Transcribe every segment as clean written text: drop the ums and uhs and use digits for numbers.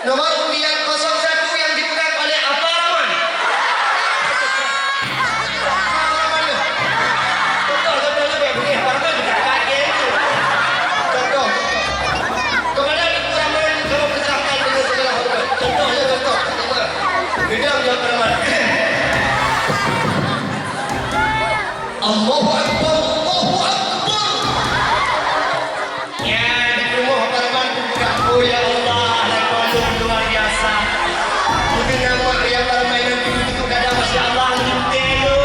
Nomor undian 01 yang dipegang oleh apa Rahman? Contoh begini, Rahman juga kaget. Contoh. Kepada Ibu Rahman kamu persilahkan dengan segala hormat. Contoh. Bidang yang Rahman. Allahu Akbar, Allahu Akbar. Ya, di rumah Pak Rahman buka. Oh ya Allah. Luar biasa. Mungkin nama yang permainan itu kada Masya Allah gitu.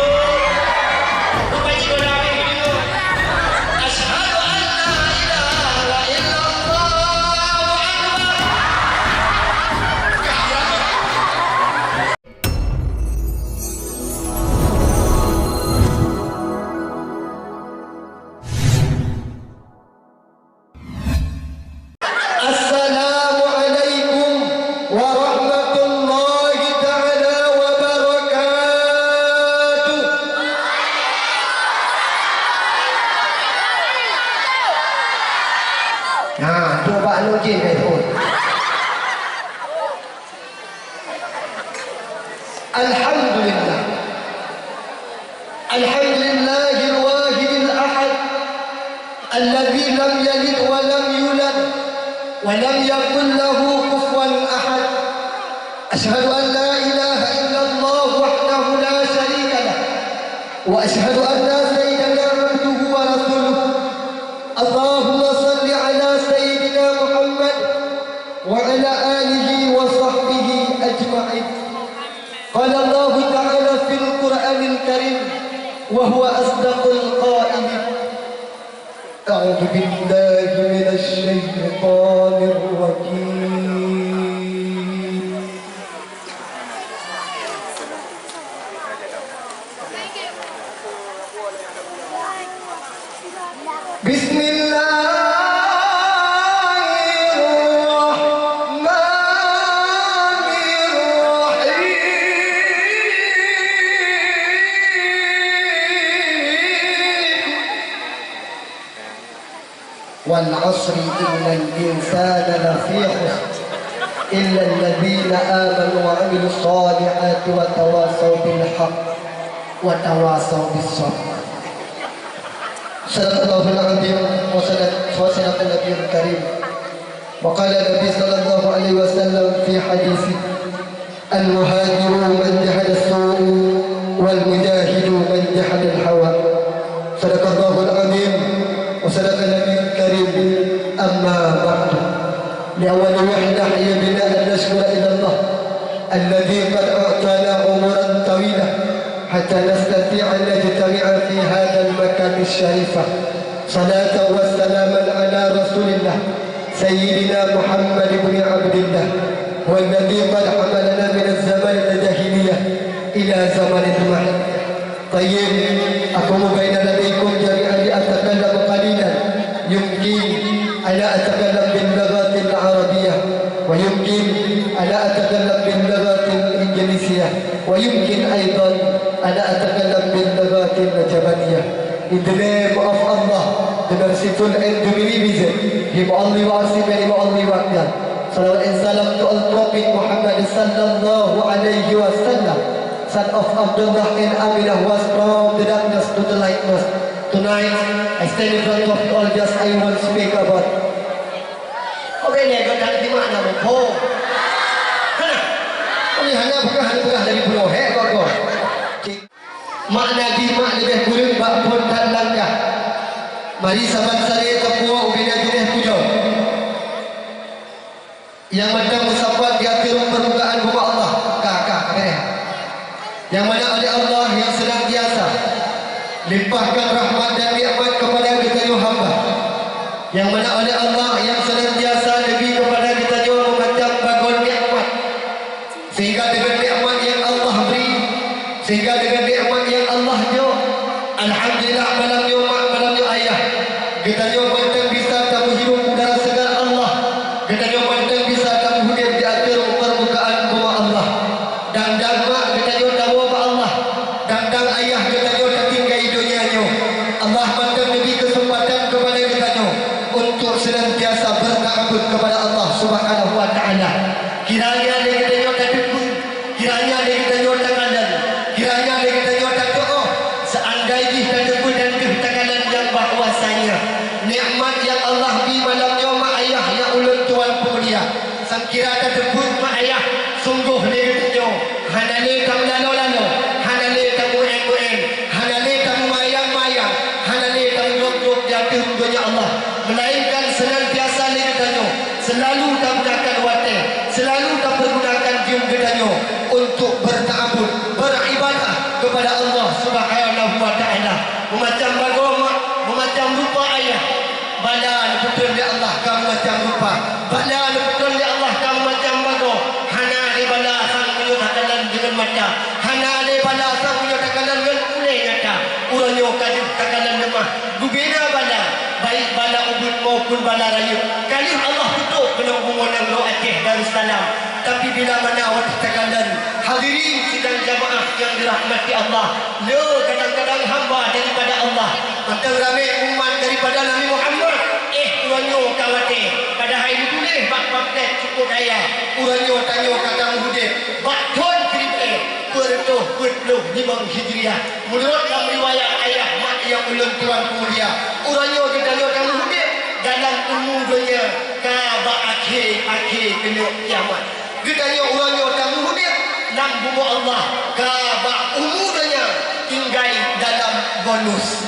Lupa juga lagi gitu. Asyhadu an la ilaha illallah Alhamdulillah. Alhamdulillahil wahidil ahad alladzi lam yalid wa lam yulad wa lam yakul lahu kufuwan ahad. Asyhadu an la ilaha illallah wahdahu la syarika lah wa asyhadu anna sayyidana abduhu wa rasuluh. Allahumma salli ala sayyidina Muhammad wa ala alihi wa sahbihi ajma'in. قال الله تعالى في القرآن الكريم وهو أصدق القائلين أعوذ بالله من الشيطان الرجيم بسم الله والعصر إن الإنسان لفي خسر إلا الذين آمنوا وعملوا الصالحات وتواصوا بالحق وتواصوا بالصبر. صدق الله العظيم وصدق النبي الكريم. وقال النبي صلى الله عليه وسلم في حديثه المهاجر من جحد السوء والمجاهد من جحد الهوى. صدق الله العظيم وصدق النبي الكريم. أما بعد لأول وحدة هي بنا أن نشكر إلى الله الذي قد أعطانا عمرا طويلة حتى نستطيع أن نجتمع في هذا المكان الشريف. صلاة وسلاما على رسول الله سيدنا محمد بن عبد الله والذي قد حملنا من الزمن الجاهلية إلى زمن المحن. طيب أقوم بين لديكم جميعا لأتكلم قليلا يمكن ألا أتكلم باللغة العربية ويمكن ألا أتكلم باللغة الإنجليزية ويمكن أيضا ألا أتكلم باللغة الجبلية. In the name of Allah, the merciful and the beneficent, Him only worship and Him only worship. Salawat and salam to all Prophet Muhammad sallallahu alayhi wa sallam, son of Abdullah and Aminah, was from the darkness to the lightness. Tonight, I stand in front of you all just I will speak about. Okay, nego dan di mana mo? Hana, kami hanya bukan dari pulau kok. Makna di makna lebih kurang bakpun dan langkah. Mari sahabat saya tepua ubina jenis pujo. Yang mana musafat di akhir permukaan bumi Allah, kakak. Yang mana oleh Allah yang senantiasa limpahkan rahmat dan nikmat kepada kita hamba. Yang mana oleh Allah yang senantiasa lebih kepada kita memandang bagon nikmat. Sehingga dengan nikmat yang Allah beri, sehingga dengan nikmat yang Allah jo, alhamdulillah malam ayah. Kita jo mantang bisa kamu hidup udara segar Allah. Kita jo mantang bisa kamu hidup di akhir permukaan bumi Allah. Dan mak kita jo tahu apa Allah. Dan ayah kita jo tinggal hidupnya jo. Allah mantang lebih kesempatan kepada kita jo untuk senantiasa bertakabut sangkira ada debut mak ayah sungguh ni getanyo hanale kamu lano-lano hanale kamu en-en hanale kamu mayang-mayang hanale kamu drop-drop jatuh dunia Allah melainkan senantiasa ni getanyo selalu kamu gunakan wadah selalu kamu pergunakan jium getanyo untuk berta'abud beribadah kepada Allah Subhanahu wa ta'ala memacam bagoma memacam rupa ayah bala betul ya Allah kamu macam rupa bala betul ya Allah kamu macam bago hana di bala sang punya takalan dengan mata hana di bala sang punya takalan dengan ulai nyata uranyo kali takalan lemah gubina bala baik bala ubud maupun bala rayu kali Allah tutup kena hubungan dengan Aceh Darussalam tapi bila mana waktu takalan hadirin sidang jamaah yang dirahmati Allah lo kadang-kadang hamba daripada Allah antara ramai umat daripada Nabi Muhammad uranyo kawate pada hari itu boleh bak paktek cukup daya uranyo tanyo kata muhudib bakton kripe bertuh bertuh limang hijriah menurut dalam riwayat ayah mak yang ulun tuan mulia uranyo kedanyo kata muhudib dalam ilmu dunia kaba akhir kena kiamat kedanyo uranyo kata muhudib nam bumu Allah kaba umurnya tinggal dalam bonus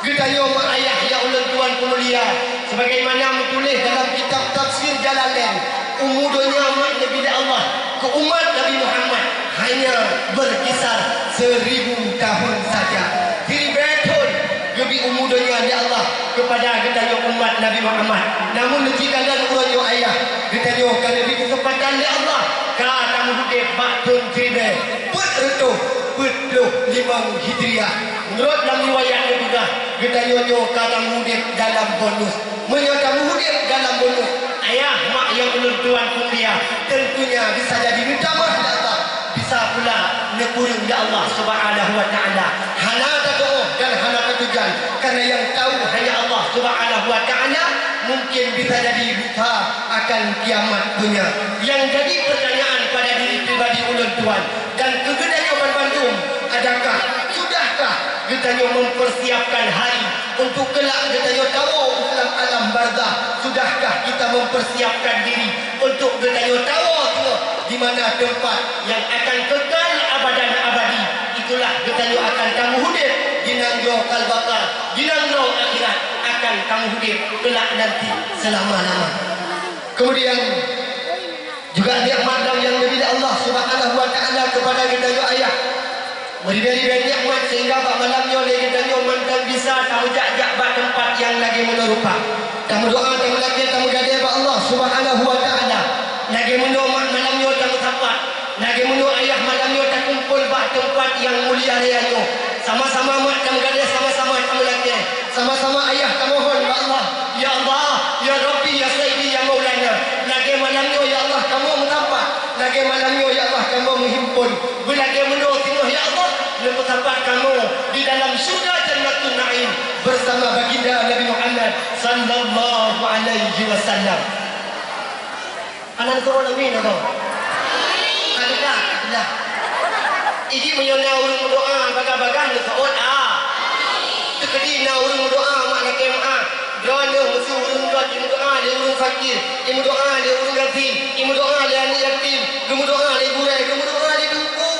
kedanyo mak ayah yang ulun tuan mulia sebagaimana menulis dalam kitab tafsir Jalalain umur dunia umat Nabi Allah ke umat Nabi Muhammad hanya berkisar 1000 tahun saja jadi betul lebih umur dunia di Allah kepada kita umat Nabi Muhammad namun jika dan uranyo ayah kita kan lebih kesempatan di Allah kata muhudib baktun kribe betul betul limang hijriah menurut dalam riwayatnya juga kita kata muhudib dalam bonus menyatakan muhudib dalam bonus ayah mak yang ulun tuan mulia tentunya bisa jadi ditamah di Allah bisa pula nekurung di Allah Subhanahu wa ta'ala hana doa dan hana ketujuan karena yang tahu hanya Allah Subhanahu wa ta'ala mungkin bisa jadi buta akan kiamat dunia yang jadi pertanyaan pada diri pribadi ulun tuan dan kegedayan Bandung adakah sudahkah kita mempersiapkan hari untuk kelak kita tahu dalam alam barzah sudahkah kita mempersiapkan diri untuk kita tahu di mana tempat yang akan kekal abadan abadi itulah kita akan kamu hidup dinanggo kalbaka dinanggo akhirat akan kamu hidup kelak nanti selama-lama kemudian juga nikmat yang dari Allah Subhanahu wa ta'ala kepada kita ayah beri-beri nikmat sehingga pak malamnya lagi kita mantan bisa kamu jak-jak bak tempat yang lagi menerupa kamu doa kamu lagi kamu gadai pak Allah Subhanahu wa ta'ala lagi mendoa malamnya kamu sapat lagi mendoa ayah malamnya tak kumpul bak tempat yang mulia rayanya sama-sama mak kamu gadai sama-sama kamu lagi sama-sama ayah kamu mohon pak Allah ya Allah ya Rabbi ya Sayyidi ya Maulana lagi malamnya ya Allah kamu menampak lagi malamnya ya Allah kamu menghimpun lagi mendoa ya Allah lepas sampai kamu di dalam surga Jannatul Naim bersama baginda Nabi Muhammad sallallahu alaihi wasallam. Anak turun amin atau? Adakah? Ada. Ini menyona urang berdoa baga-baga ni saud Tekedi na urang berdoa mak nak kemah. Drone mesti urang doa dia urang fakir, imu doa dia urang yatim, imu doa dia anak yatim, imu doa dia burai, imu doa dia duku.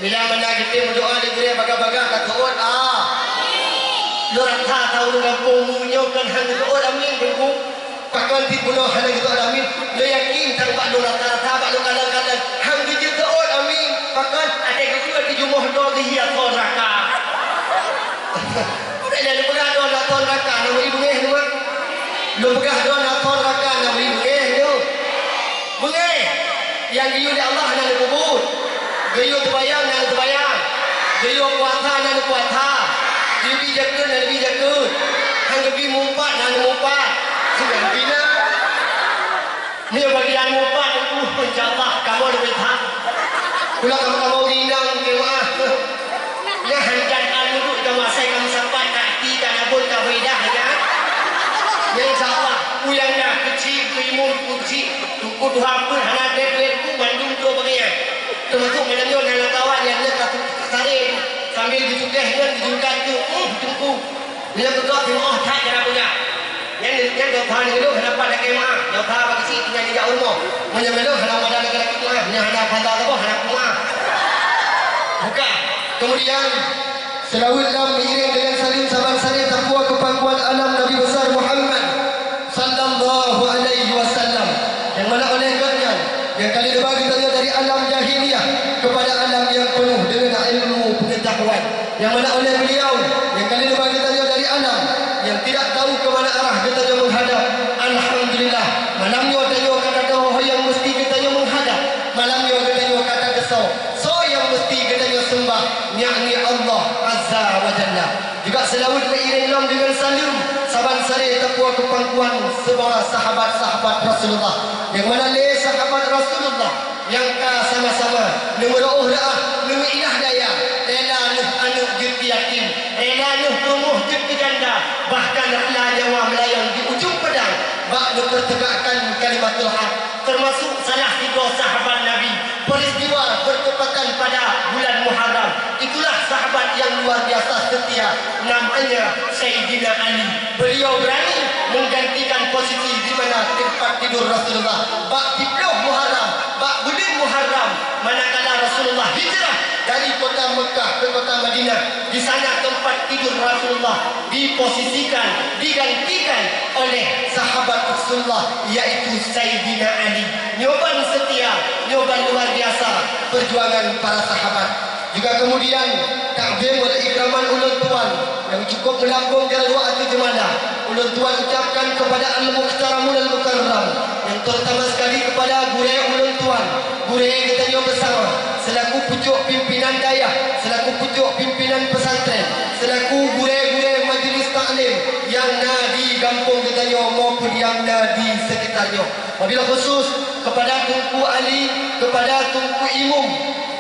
Bila mana kita berdoa di gerai baga-baga kata saud Lorang tahu kampung munyokan hang saud amin duku. Pakan ti puno hang saud amin. Lo yakin tang pak do rata-rata pak do kalang-kalang hang di saud amin. Pakan ada kedua di jumlah do dia soraka. Udah ada pegah do nak soraka nama ibu ngeh tu mak. Lo pegah do nak soraka nama ibu ngeh tu. Mengeh yang diu di Allah nak kubur. Gayo terbayang dan terbayang. Gayo puasa dan puasa. Lebih jaga dan lebih jaga. Hang lebih mumpat dan mumpat. Sudah bina. Ni bagian mumpat. InsyaAllah kamu lebih tak. Pula kamu rindang kemah. Ya hanjan al-wuduk kamu saya kamu sampai kaki dan abun kawidah ya. Ya insyaAllah. Uyang dah kecil, keimun kecil. Tunggu Tuhan pun hana duit Bandung tu bagian. Termasuk malamnya dalam kawan yang nak tarik sambil dicukeh dan dijungkat tu tunggu bila berdoa tengok tak cara punya yang dah tahan dulu kenapa ada kemah dah tahan bagi si tinggal di rumah Menyebelum hendak pada negara kita, hendak pandang apa, hendak kumah. Bukan. Kemudian selawatlah mengiring dengan salim saban-salim takwa kepangkuan alam Nabi besar Muhammad sallallahu alaihi wasallam, yang mana oleh katanya yang kali dibagi tadi dari alam jahiliyah kepada alam yang penuh dengan ilmu pengetahuan, yang mana oleh beliau yang kali dibagi tadi dari alam yang tidak tahu ke mana arah kita menghadap. Alhamdulillah malamnya tadi kata tahu yang mesti kita menghadap, malamnya tadi kata kesau so yang mesti kita sembah yakni Allah azza wa jalla. Juga selawat beriring dengan salim saban sari takwa kepangkuan semua sahabat-sahabat Rasulullah, yang mana le sahabat Rasulullah yang ka sama-sama numero urah numero ilah daya rela nuh anak jut yatim, rela nuh tumuh jut janda, bahkan rela nyawa melayang di ujung pedang bak mempertegakkan kalimatul haq. Termasuk salah 3 sahabat Nabi peristiwa bertepatan pada bulan Muharram. Itulah sahabat yang luar biasa setia, namanya Sayyidina Ali. Beliau berani menggantikan posisi di mana tempat tidur Rasulullah bak di Muharram, bak bulan Muharram, manakala Rasulullah hijrah dari kota Mekah ke kota Madinah. Di sana tempat tidur Rasulullah diposisikan, digantikan oleh sahabat Rasulullah, yaitu Sayyidina Ali. Nyoban setia, nyoban luar biasa perjuangan para sahabat. Juga kemudian takdim oleh ikraman ulun tuan yang cukup melambung jalan waktu jemaah. Ulun tuan ucapkan kepada al-muhtaramun al-mukarram, yang terutama sekali kepada gure ulun tuan, gure kita nyo bersama selaku pucuk pimpinan dayah, selaku pucuk pimpinan pesantren, selaku gure-gure majlis taklim yang ada di kampung kita nyo maupun yang ada di sekitarnya. Wabillahi khusus kepada Tunku Ali, kepada Tunku Imum,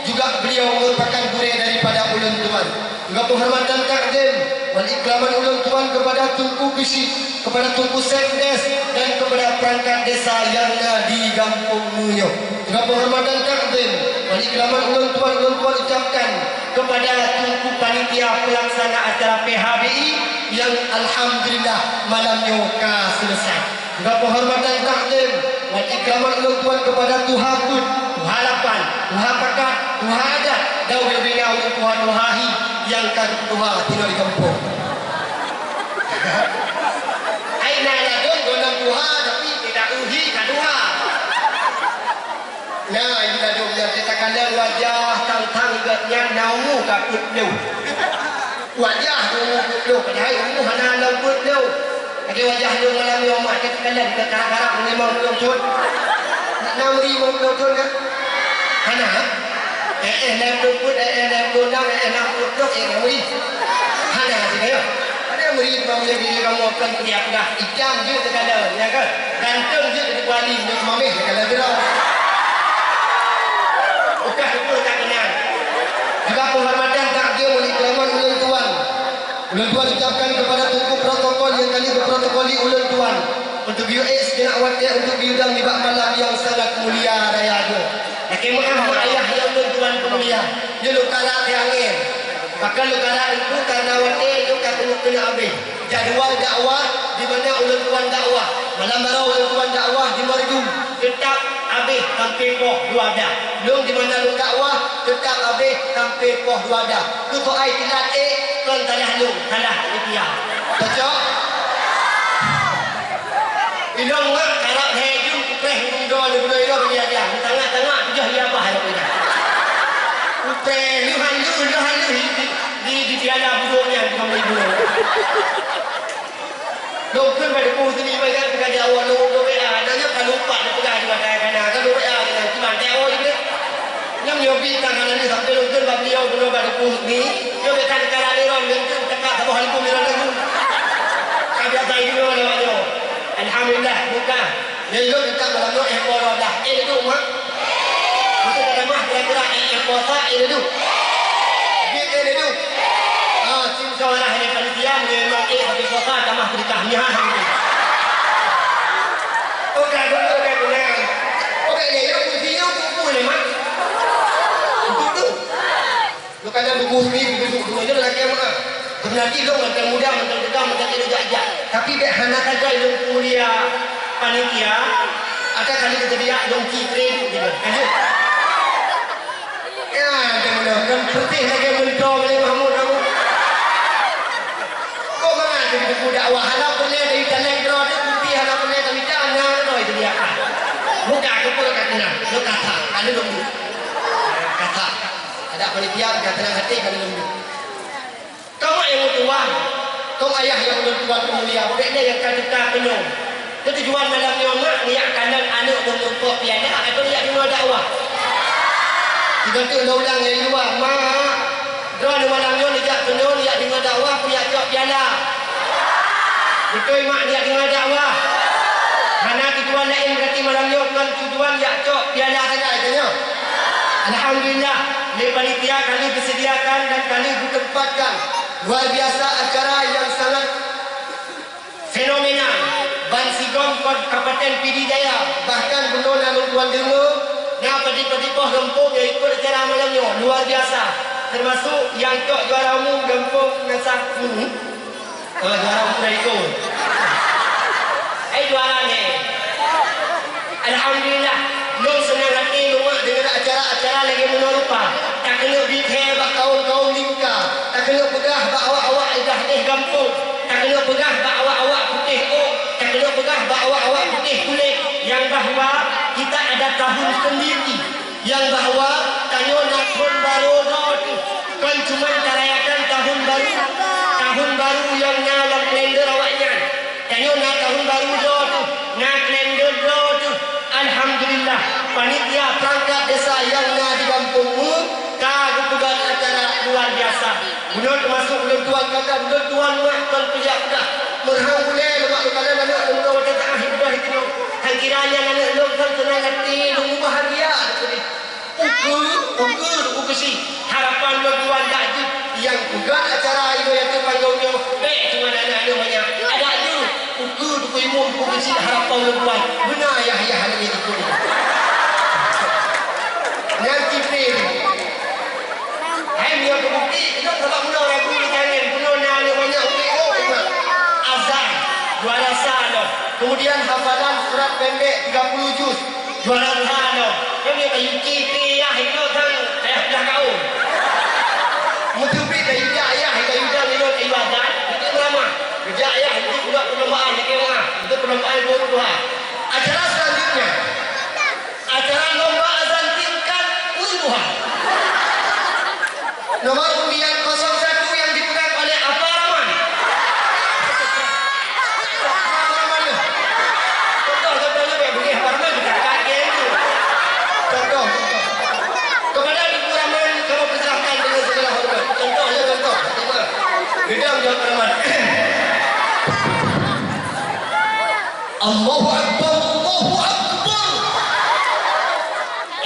juga beliau merupakan gure daripada ulun tuan. Juga penghormatan takdim wal ikraman ulun tuan kepada Tunku Bisi, kepada Tunku Sekdes, dan kepada perangkat desa yang ada di kampung Nuyo. Juga penghormatan takdim wal ikraman ulun tuan ucapkan kepada Tunku panitia pelaksana acara PHBI yang alhamdulillah malamnya selesai. Juga penghormatan takdim wal ikraman ulun tuan kepada Tuhakut, Tuhalapan, Tuhapakat, Tuhadat, Daud Bina ulun tuan Tuhahi yang kan Tuhan tinggal di kampung. Aina ladun gondang Tuhan tapi tidak uhi kan Tuhan. Nah, ini ladun yang kita kandang wajah tang-tang gatnya naumu kaput lu. Wajah naumu kaput lu. Padahal ummu hana naumu kaput lu. Ada wajah lu malam yang mak kita kandang kita karak-karak memang belum cut. Nak 6,000 belum kan? Hana? Nam put, nam gondang, nam put, meri. Hana sih kayo. Ada meri kamu yang dia kamu akan tiap dah. Ijam je terkadang, ya kan? Ganteng je di kuali, ni mami kalau dia. Bukan itu tak kenal. Juga penghormatan takdir oleh ikraman ulun tuan. Ulun tuan ucapkan kepada Tunku protokol yang kali berprotokoli ulun tuan untuk UX kena awatnya untuk diundang di bak malam yang sangat mulia raya tu. Akhir maaf ayah yang tuan pemulia. Dia lukara tiangin. Maka lukara itu karena waktu itu kena habis. Jadual dakwah di mana ulun tuan dakwah. Malam baru ulun tuan dakwah di Merdu. Tetap habis sampai poh 2 dah. Belum di mana lu dakwah tetap habis sampai poh 2 dah. Tu ai tilat kan tanah lu salah dia. Cocok? Ilong mak karak hejum kupreh mundo le boleh lo dia dia. Tengah-tengah tujuh dia apa hal dia. Kupreh lu halu di tiada buruknya di kamar ibu. Doktor pada pos ni bagai pekerja awal lu WA adanya kan lupa dia pegang di bagai kana kan WA dengan cuma teo je. Yang nyobi tangan ni sampai doktor beliau belum pada pos ni. Dia bekan kala ni ron bentuk tekak ke bawah ibu ni ron dulu. Kabia tai dulu lewatnya. Alhamdulillah buka. Dia juga kita malam tu ekor dah. Itu mak. Kita ada mah kira-kira ekor tak itu. Dia itu. Sim seorang hari panitia memang habis puasa tambah berkahnya. Okey, benar. Okey, ni yang video buku ni mak. Itu. Lu kan ada buku ni, buku aja lagi mak. Sebenarnya lo macam muda, macam tegak, macam tidak ajak. Tapi hana saja ilmu kuliah panitia. Ada kali kejadian ayak dongki kredit gitu. Ya, kan putih lagi mentol oleh Mahmud kamu. Kok mana tu budak wah anak boleh dari tanah drone putih anak boleh tapi jangan no itu dia kan. Bukan aku pun kata lo kata ada lumbu. Kata ada panitia kata nak hati kan lumbu. Kau yang tuan, kau ayah yang tuan pemulia, budaknya yang kata penuh. Tujuan malam ni mak niat kanan anak menumpuk piana atau niat dengar dakwah. Jika tu ulang yang luar, mak drone malam ni niat penuh niat dengar dakwah punya jawab piana. Betul mak niat dengar dakwah. Mana tujuan lain berarti malam ni kan tujuan niat jawab piana saja katanya. Alhamdulillah, ni panitia kami disediakan dan kami ditempatkan luar biasa acara yang sangat fenomenal. Ban Sigong Kabupaten Pidi Jaya bahkan benar namun tuan dengar nak pedih-pedih gempung yang ikut acara malam ni luar biasa, termasuk yang tok juara umum gempung ngasah juara umum dah ikut juara ni. Alhamdulillah long senang hati lumak dengan acara-acara lagi menerupa tak kena bithe bak kaum-kaum lingkar, tak kena pegah bak awak-awak dah gampung, tak kena pegah bak awak-awak putih tak kena pegah bak awak-awak putih kulit, yang bahawa kita ada tahun sendiri, yang bahawa tanya nak tahun baru tu kan cuma terayakan tahun baru yang dalam kalender awaknya, tanya nak tahun baru tu nak kalender tu. Alhamdulillah panitia perangkat desa yang nak di kampungmu kagum pegang acara luar biasa. Menurut termasuk menurut tuan kakak, menurut tuan mak tuan pejak dah merhang boleh lemak lukalan anak menurut wajah tak akhir dah itu yang kiranya anak lu kan senang hati lu bahagia ukur si harapan lu tuan tak je yang pegang acara itu yang terpanggungnya cuma anak lu banyak ada je ukur imum ukur si harapan lu tuan benar ayah hari ini ikut nanti pilih yang terbukti kita sebab mula ragu di jangan penuh nak banyak azan juara sano, kemudian hafalan surat pendek 30 juz juara sano, yang dia kayu kipi ya itu kan dah kau mutubi kayu ayah kayu dah itu kayu azan itu lama kerja ayah itu juga perlombaan yang kena itu perlombaan baru Tuhan. Acara selanjutnya acara lomba azan tingkat unduhan nomor undian 01 yang dipegang oleh Apa Rahman. Contoh-contohnya kayak begini, Apa Rahman kita kaget itu. Contoh. Kepada Ibu Rahman, kamu persilahkan dengan segala hormat. Contoh. Gedang jawab Apa Rahman. Allahu Akbar, Allahu Akbar.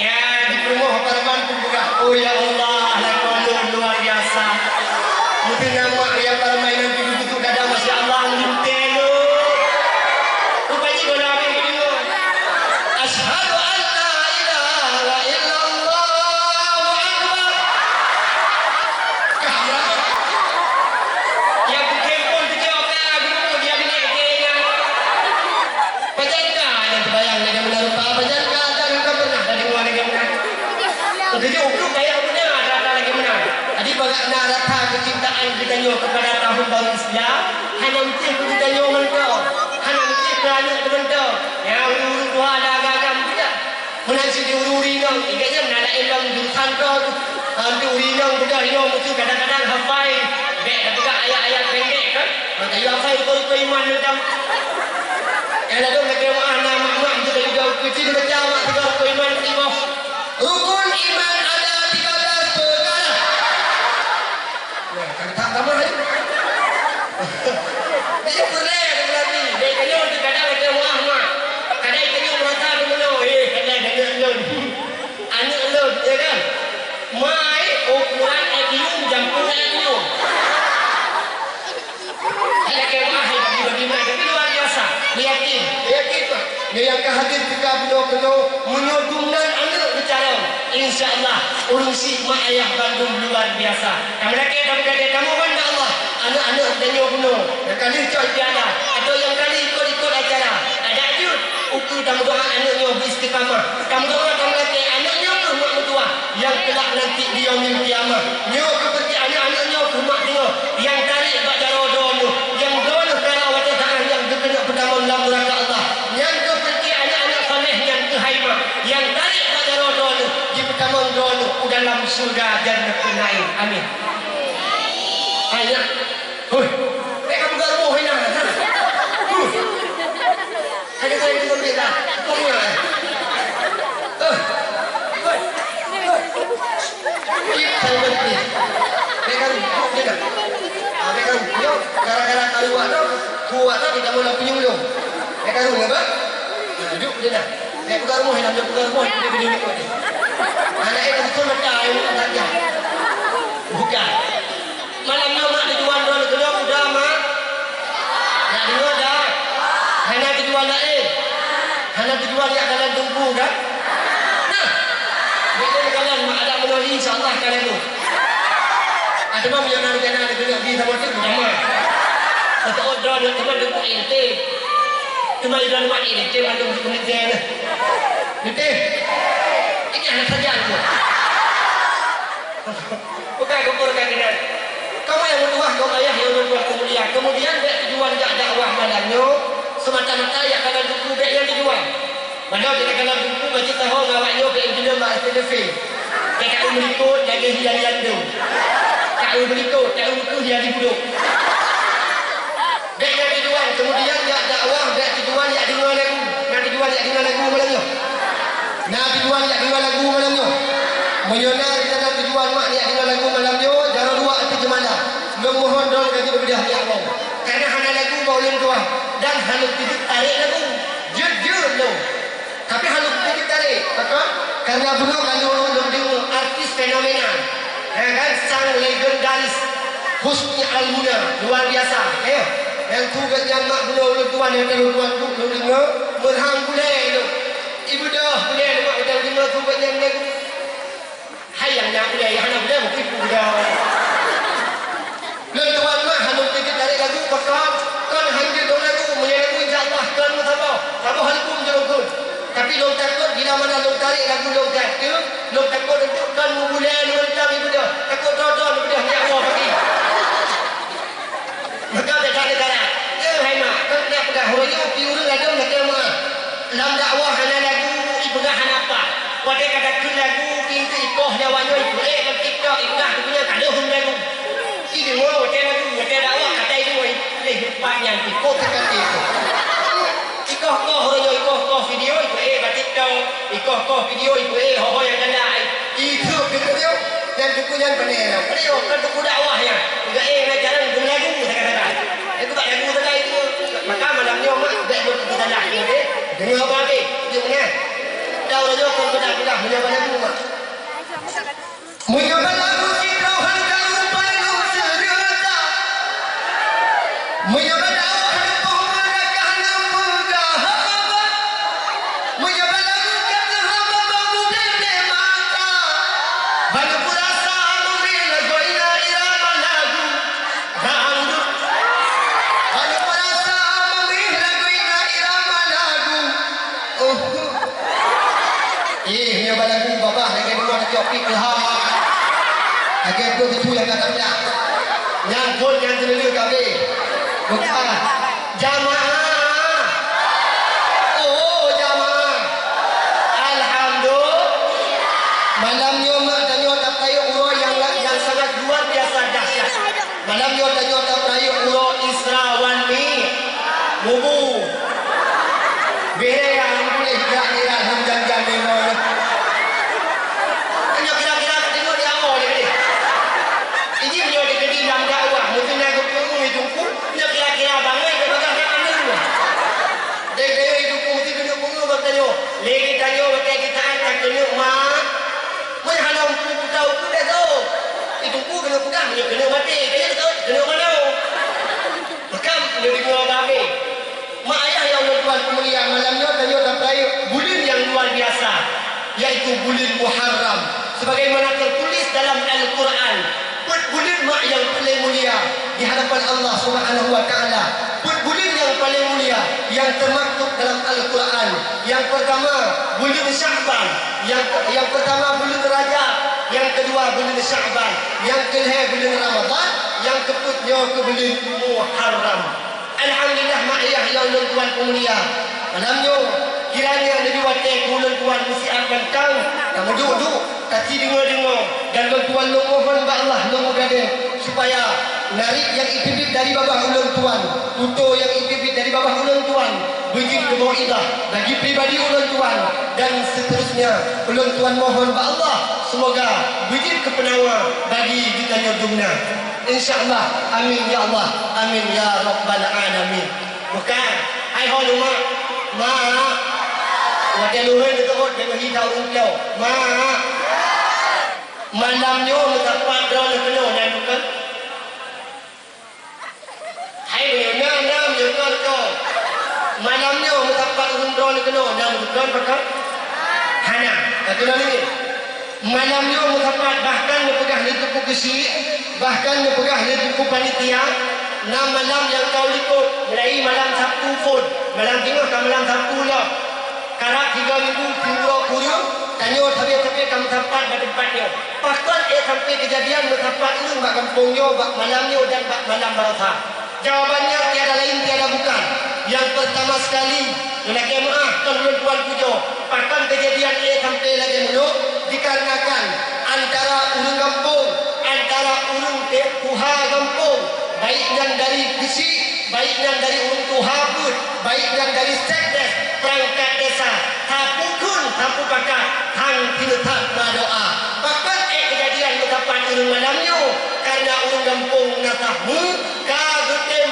Ya, di rumah Apa Rahman pun buka. Oh ya Allah. Luar biasa. Mungkin nama yang permainan itu kadang masya Allah mengintai lu. Rupanya kau nak ambil video. Asyhadu an la ilaha illallah wa akbar. Kamera. Yang kempon kejauh aku dia bini kayaknya. Pajanka yang terbayang dengan menarupa pajanka dan kau pernah dari luar negara. Jadi ukur kayak punya ada lagi menang. Jadi bagaimana rata kecintaan kita kepada tahun baru Islam hanya mesti kita engkau hanya mesti kerana engkau yang urus Tuhan agak-agak tidak menansi diururi nang ikatnya menanda ilang jurusan kau diururi nang bukan hilang mesti kadang-kadang hafai baik ketika ayat-ayat pendek kan maka ia hafai itu iman macam yang ada mereka nama-nama itu dari jauh kecil macam itu iman timah rukun iman ada 13 perkara. Tak kamu lagi. Dia boleh berarti. Dia kena untuk kadang macam Muhammad. Kadang kena merasa dulu. Kadang anak lu, ya kan? Mai ukuran IQ jampung IQ. Ada kena bagi mai tapi luar biasa. Yakin pak. Dia yang hadir ketika benar-benar menyodungkan anak bicara. InsyaAllah urusi mak ayah Bandung luar biasa. Yang mereka dapet kamu benda Allah. Anak-anak tanya penuh. Yang kali coy tiada. Atau yang kali ikut acara. Ada je. Ukur dan doa anaknya beristiqamah. dalam surga Jannatul Naim. Amin. Ayat. Hoi. Mereka bukan rumah ini. Saya itu berbeda. Tolong ya. Saya berhenti. Mereka rumput dia kan. Mereka rumput. Gara-gara keluar tu, kuat tu kita mula punya belum. Mereka rumput apa? Duduk dia dah. Mereka bukan rumah yang bukan rumah dia punya rumah dia. Anak itu betul macam yang saja. Bukan. Malamnya mak dijual dulu kedua muda mak. Nak dua dah. Hanya dijual dah hanya dijual yang kalian tunggu kan? Nah, bila kalian ada melalui insyaAllah kalian tu. Ada mana yang nak kena di sama tu sama. Satu order dia teman dia ente. Cuma dia nak ente macam tu ente. Ente. Ini anak saja tu. Bukan kau kena. Kamu yang berdoa kau ayah yang berdoa kemudian dia tujuan dakwah malamnya semata-mata yang kalian tunggu dia yang dijual. Mana dia kalian tunggu baca tahu awaknya ke engineer mak telefon. Dia kau berikut lagi hian tu. Kau berikut, kau berikut dia dibuduk. Dia yang dijual kemudian dia dakwah dia tujuan yang dijual lagu. Nak dijual yang dijual lagu malamnya. Nak dijual yang dijual lagu malamnya. Menyonar kita nak tujuan mak yang dijual lagu malamnya jangan dua hati jemalah. Memohon doa bagi berbedah ya Allah. Karena hanya lagu boleh tuan dan halus titik tarik lagu. Jujur lo. Tapi halus titik tarik. Maka karena beliau kalau artis fenomenal. Ya kan sang legendaris Husni Al-Muna luar biasa. Yang tugas yang mak beliau tuan yang tuan tu dengar berhang boleh lo. Ibu dah boleh mak dah dengar tugas yang lagu. Hayang yang boleh yang nak boleh mungkin dah. Tuan mak halus titik tarik lagu pasal kan hanya dong lagu menyanyi insya-Allah kan apa apa hal pun jauh. Tapi lo takut bila mana lo tarik lagu lo takut lo takut untuk kan bulan mentang ibu dah takut dodol ibu dah ya Allah bagi. Maka dia cara hai mak kan dia pegang horoyo piuru lagu macam mana dalam dakwah hanya lagu ibu dah apa pada kata lagu pintu ikoh nyawanya ibu kan TikTok ibu dah punya tak ada lagu ini mau macam dakwah kata ini banyak ikut tekan itu. Ikoh horoyo ikoh video itu batik kau ikoh video itu ho yang jandai itu video dan dukungan benar. Beliau kan dukung dakwah ya. Juga ngajaran berlagu kadang-kadang. Itu tak lagu tadi itu. Maka malamnya mak dak buat kita dah ni. Dengar apa ni? Dia punya. Tahu dah kau bedah menyapa lagu mak. Menyapa lagu kita hendak palu serta. Menyapa Agar itu yang tak ada. Yang pun yang terlalu kami. Bukan jamaah. Oh jamaah. Alhamdulillah. Malamnya mak tanya tak tahu urut yang sangat luar biasa dahsyat. Malamnya tanya tak tahu urut Isra wan Mi. Bubu. Bere yang boleh kira-kira hamdan-hamdan ni. Lagi tanya betul kita akan kena mak. Mana halau ku tahu ku dah tahu. Itu ku kena pegang dia kena mati. Kaya tahu kena mana. Pegang dia dengar babe. Mak ayah yang tuan pemulihan malamnya tanya tak bulan yang luar biasa yaitu bulan Muharram sebagaimana tertulis dalam Al-Quran. Bulan mak yang paling mulia di hadapan Allah Subhanahu wa taala. Bulan yang paling mulia yang termaktub dalam Al-Quran. Yang pertama bulan Sya'ban, yang pertama bulan Rajab, yang kedua bulan Sya'ban, yang kedua bulan Ramadan, yang keempat ke bulan Muharram. Alhamdulillah mak ayah yang tuan pemulia. Malamnya kiranya Nabi watai bulan tuan mesti akan kau. Kamu duduk kaki dengar-dengar dan tuan lu mohon ba Allah lu gade supaya narik yang ipibit dari bawah ulun tuan, tuto yang ipibit dari bawah ulun tuan, begit ke mauidah bagi pribadi ulun tuan dan seterusnya. Ulun tuan mohon ba Allah semoga begit ke penawa bagi ditanya dumna. Insyaallah. Amin ya Allah. Amin ya rabbal alamin. Bukan ai ho luma ma wakil luhur itu dia berhidau rupiah malamnya mendapat drone kena dan bukan hai benar benar kau malamnya mendapat drone kena dan bukan pakai hana kena ni malamnya mendapat bahkan mempegah lituku kesi bahkan mempegah lituku panitia 6 malam yang kau ikut mulai malam Sabtu pun malam tengah ke malam Sabtu lah karak 3 minggu puluh tanya tapi kamu tempat pada tempatnya pakon sampai kejadian bertempat ini bak kampungnya bak malamnya dan bak malam barasa. Jawabannya tiada lain tiada bukan. Yang pertama sekali lagi maaf tuan pujo pakon kejadian sampai lagi mulu dikarenakan antara urang kampung antara urang tuha kampung baik yang dari fisik baik yang dari urang tuha pun baik yang dari sekdes perangkat desa tapukun tapu pakai hang tiletak berdoa pakon kejadian betapa urang malamnya karena urang kampung natahu ka getem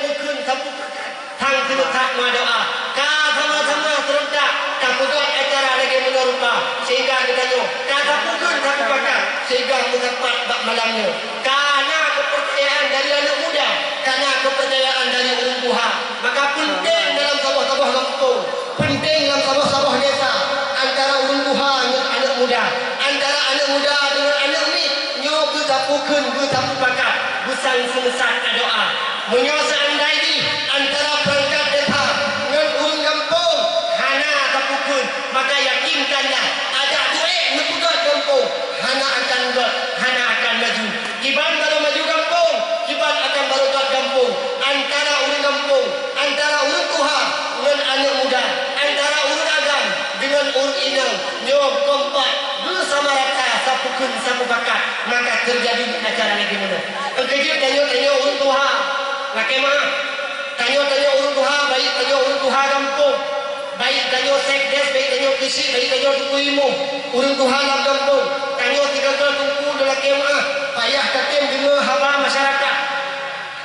mukun tapu pakai hang tiletak berdoa ka sama-sama serentak tapukan acara lagi menerupa sehingga kita nyo ka tapukun tapu pakai sehingga mendapat bak malamnya karena kepercayaan dari anak muda karena kepercayaan dari urang tuha maka penting dalam sabah-sabah kampung penting dalam sabah-sabah desa antara urang tuha dengan anak muda antara anak muda dengan anak ni nyo bertapukan bertapu pakat besar semesat doa menyo seandainya antara perangkat desa dengan urang kampung hana tapukan maka yakinkanlah ada duit nepegak kampung hana akan hana akan maju iban baru maju kampung iban akan baru kat kampung antara urang kampung antara urang tuha dengan anak muda antara urang agam dengan urang inang nyob kompak bersama rata sapukun sapu bakat maka terjadi acara lagi mana engkejut tanya urang tuha laki mah tanya urang tuha baik tanya urang tuha kampung baik tanya sekdes baik tanya kisik baik tanya tuku imu urang tuha dalam kampung tanya 3 kali tungku laki mah payah katim dengan haba masyarakat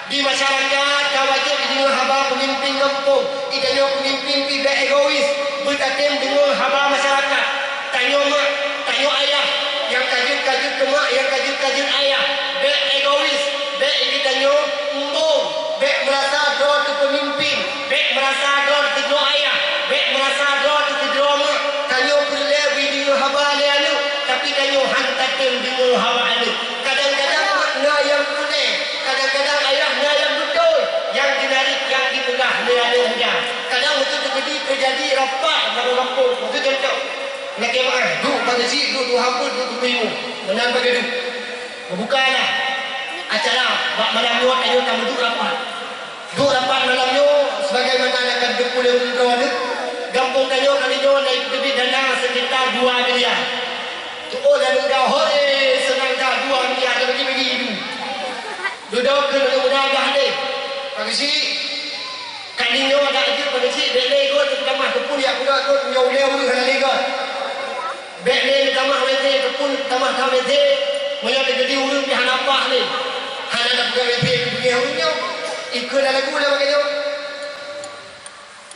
di masyarakat kawajib dengan haba pemimpin kampung itanya pemimpin tidak egois bertakim dengan haba masyarakat tanya mak tanya ayah yang kajut-kajut ke mak yang kajut-kajut ayah bek egois bek ini tanya umbung bek merasa doa ke pemimpin bek merasa doa ke doa ayah bek merasa doa ke doa mak tanya berlebi dengan haba anu tapi tanya hantakim dengan haba anu kadang-kadang makna yang boleh kadang-kadang ayahnya yang betul yang dinarik yang dipegang anu muda kadang itu terjadi rapat dalam kampung itu contoh nak kemah duk pada si duk hampun duk tuimu menang bagi duk bukanlah acara bak malam nyo ayo kamu duk rapat malam nyo sebagaimana akan depule kawan kampung kanyo kali nyo naik debit dana sekitar 2 miliar tu dan udah hore senang dah 2 miliar bagi itu duduk ke mudah dah deh bagi si kalinya ada aja pada si lego tu kamah kepun ya kuda tu yo leo ni kana lego bekle kamah wete kepun kamah ka wete moya jadi urang di hanapah ni hana nak ka wete pergi urangnya ikut lagu dah bagio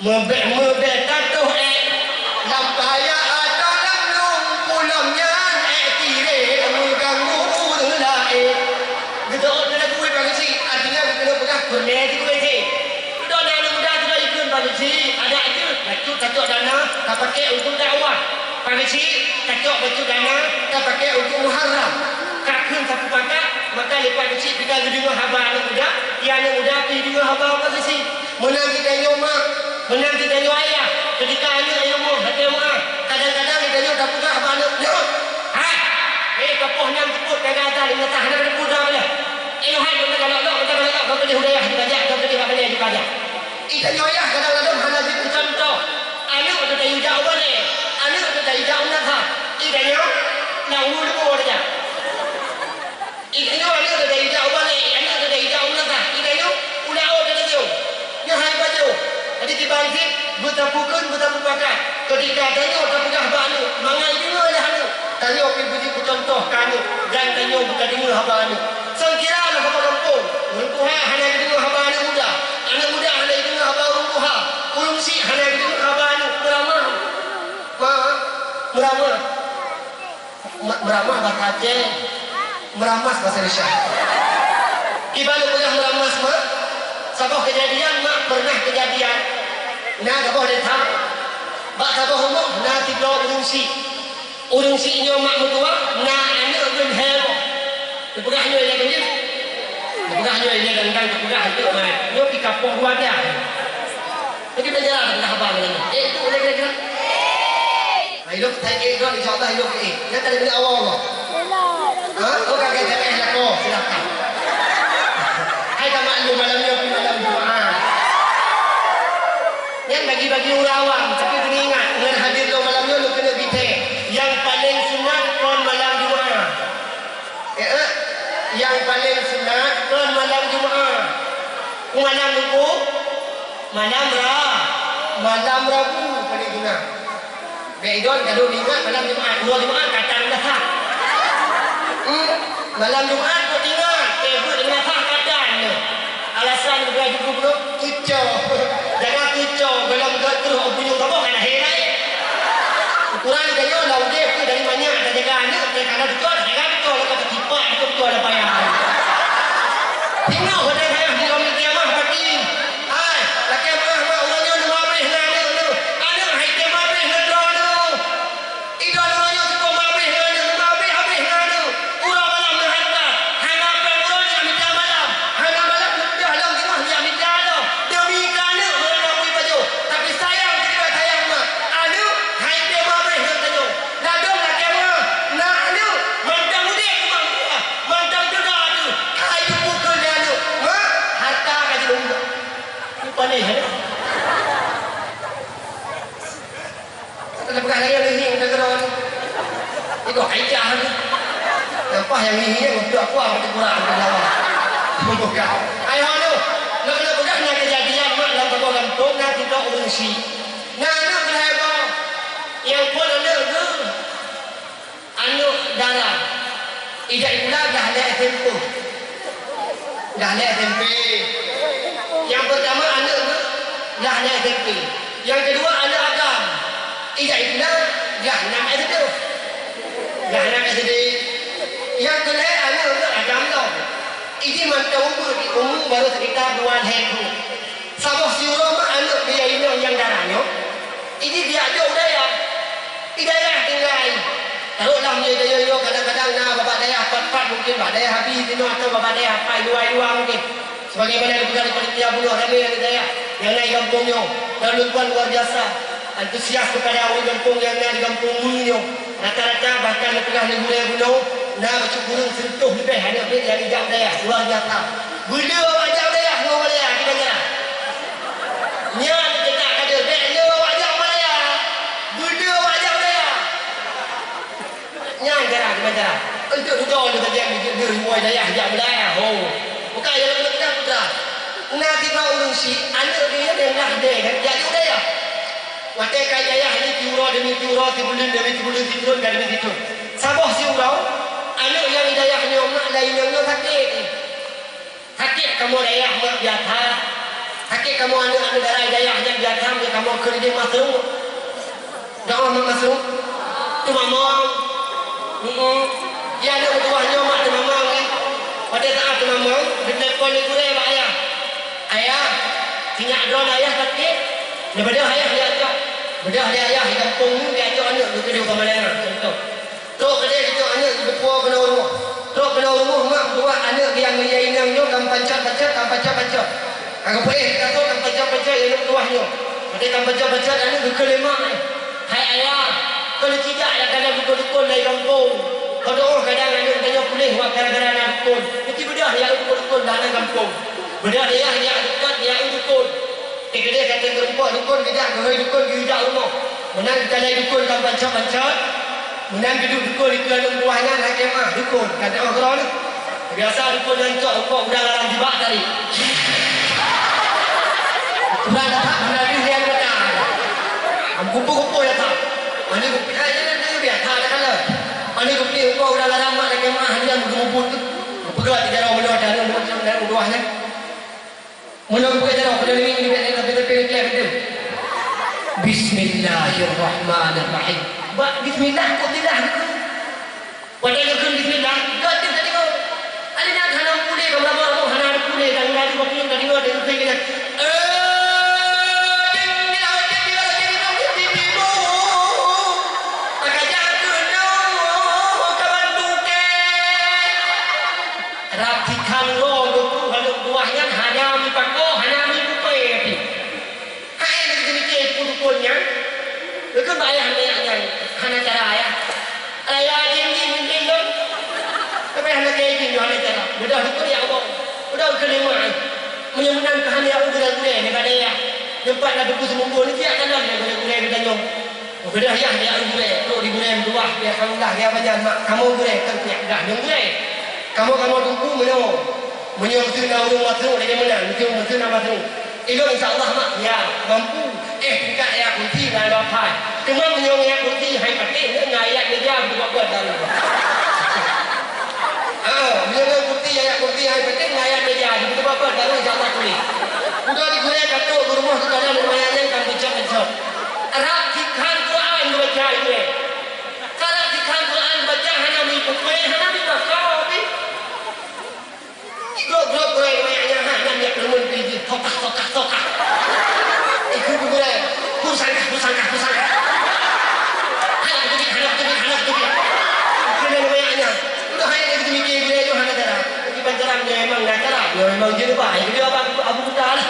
mebe tatuh lampaya atalang long pulamnya tire mengganggu urang gitu lagu bagi si artinya kita pegah berne di wete pagi ada aja kacuk dana tak pakai untuk dakwah pagi kacuk baju dana tak pakai untuk muharram kakun sapu pakat maka lepas kecil kita dengan haba anak muda yang anak muda pergi dengan haba pagi menang kita nyoma menang kita nyo ayah ketika anak ilmu hati rumah kadang-kadang kita nyo tak punya haba anak nyo kapuh nyam teput kagak dengan tahan ada kuda boleh hai kalau kau boleh hudayah dibajak kau boleh apa dia dibajak ikannya ayah kadang-kadang hanya di contoh anak itu tak hijau boleh anak itu tak hijau nak ikannya nak pukul betul pakai. Ketika tanya tak pegah bani, mangai dengar dah anu. Tanya pergi contoh kanu dan tanya bukan dengar haba anu. Sangkira lah haba kampung. Untuk hana dengar haba anak muda. Anak muda hana dengar haba urung urung si hana dengar haba anu beramah. Meramah bahasa Aceh, meramas bahasa Indonesia. Gimana pernah meramas mak? Sabah kejadian mak pernah kejadian. Nah sabah dia tahu. Bak sabah umur nah tiga urung si nyo mak mutua nah anak ben hero. Dipegah nyo dia kan. Dipegah nyo dia dan dipegah itu mak. Nyo di kampung gua dia. Jadi penjara dah apa ni? Itu boleh kira-kira. Hidup saya kira insyaAllah hidup ini. Yang tadi benda awal Allah. Oh kakek TPS lah kau. Silakan. Hai tak maklum malam ni malam Jumaat. Yang bagi-bagi orang awam. Tapi kena ingat. Dengan hadir lo malam ni lo kena bite. Yang paling sunat kon malam Jumaat. Yang paling sunat kon malam Jumaat. Malam Rabu. Malam Rabu paling sunat. Beidon kalau ingat malam Jumaat, dua Jumaat kata dah sah. Malam Jumaat kau ingat, tebuk dengan sah katanya. Alasan juga cukup kucau. Jangan kucau, belum terus punya apa kan herai. Ukuran kayu laudep tu dari banyak ada jaga anak, kalau betul jaga betul kata tipak itu betul ada payah. Tengok pada saya di dalam kiamah pagi. Hai, laki mah orangnya nak habis nak ada. Ada hai kiamah habis nak Idol orangnya cukup habis nganu. Urang malam nak hantar. Hang apa urang ni ambil malam. Hang malam dah dalam tengah dia ambil dah. Demi kerana orang nak beli baju. Tapi sayang tidak sayang mak. Anu hai dia habis nak tanya. Dah dong nak kema. Nak anu mantang mudik mak. Mantang juga tu. Hai pukul dia anu. Mak harta kaji lumba. Lupa ni ada. Kita pegang lagi ni kita geron. Itu aijah ni. Nampak yang ini untuk aku macam kurang ke lawan. Buka. Ayo anu. Nak kena pegang nak kejadian mak dalam kampung kampung nak kita urusi. Nah anak kelapa. Yang pun anak tu anu darah. Ijak pula dah ada SMP. Dah ada SMP. Yang pertama anak tu dah ada SMP. Yang kedua anak agam. Ijak pula dah 6 SD. Dah 6 SD. Yang kedua anak tu agam tau. Ini mantau umur baru sekitar 2 tahun. Sabah siurah mak anak dia ini yang darahnya. Ini dia ada Hidayah tinggal. Taruhlah dia yo kadang-kadang nah bapak daya pat mungkin bapak daya habis itu atau bapak daya apa dua mungkin. Sebagaimana dipegang di panitia bunuh kami yang daya yang naik kampungnya. Dan luar biasa. Antusias kepada orang kampung yang naik di kampung ini. Rata-rata bahkan dipegang di bulan nah macam burung sentuh lebih hanya yang hijau daya luar biasa. Gula wajah daya luar daya kita jalan. Nya kita ada bela wajah daya. Gula wajah daya. Nya jalan kita jalan. Untuk duduk dia terjadi di rumah daya hijau daya. Oh. Bukan yang kita putra. Nah tiba urung si anak dia dah daya jadi daya. Watai kaya hanya tiura demi tiura tibulan demi tibulan tibulan demi tibulan. Sabah si urau anak yang hidayahnya mak lain yang sakit. Sakit kamu dayah mak biasa. Sakit kamu anak darah hidayahnya biasa kamu kerja masuk. Jangan masuk. Tu mamang. Ya anak bertuahnya mak tu mamang ni. Pada saat tu mamang dia telefon dia kurai pak ayah. Ayah, sinyak drone ayah sakit. Daripada ayah dia ajak. Bedah dia ayah di kampung ni dia ajak anak tu kerja sama dengan contoh. Terus kedai kita anak berpuas kena rumah. Terus kena rumah mak buat anak yang inang-inangnya kam pancat-pancat. Agak boleh kita tahu kam pancat-pancat yang tuahnya. Ada kam pancat-pancat anak buka lemak ni. Hai ayah, kalau tidak ya kadang dukul-dukul dari kampung. Kalau kadang anak tanya pulih buat kadang-kadang anak dukul. Jadi bedah dia dukul-dukul dalam kampung. Bedah dia dekat dia dukul. Kedai kata kerumpuk dukul kedah gehoi dukul gidak rumah. Menang kita lagi dukul kam pancat-pancat. Menang duduk dukul itu dalam buahnya nak kemah dukul kata orang kerana ni biasa dukul jancok dukul udang dalam jibak tadi udang dapat menari dia petang kumpul-kumpul ya tak. Mana kumpul dia biar tak ada kalau. Mana kumpul kumpul dah lama dah kemah dia berkumpul tu. Pegang tidak tahu mana ada dan uduahnya. Mana bukan cara pada ini biar kita pilih itu. Bismillahirrahmanirrahim. Bismillah kok tidak. Padahal kan bismillah. Kau tidak tengok. Ada nak hanam pulih kau lama hanam pulih dan dari waktu dari luar dari sini. Itu bayar ayahnya, hana cara ayah. Ayah jin dong. Tapi hana kayak jin hana cara. Udah itu ya Allah. Udah kelima. Menyembunyikan kehani aku gula-gula ni kat dia. Jumpa nak buku semunggu ni dia kanan dia gula-gula dia tanya. Oh dah ya dia gula. Tu di gula dua dia kamu dah dia baca mak kamu gula kan dia dah dia gula. Kamu tunggu menyo. Menyo tu nak urung masuk dia menang. Tu masuk nak masuk. Itu insya-Allah mak ya mampu. Bukan ayat kunci dan bapai. Cuma menyong ayat kunci hai pakai dengan ayat dia buat dari. Menyong kunci hai pakai dengan ayat dia buat dari insya-Allah tulis. Udah digulai kata rumah tu ada lumayan yang kan baca. Rakikan Quran baca itu. Kalau rakikan Quan baca hanya mengikut hanya baca ni. Grup lumayan hanya dia keluar biji tokak. Ikut boleh. Pusangkah. Anak tu. Kena banyaknya. Udah hanya kita mikir dia tu hanya cara. Di pancaran dia memang dah cara. Dia memang jenis baik. Dia Abu Buddha lah.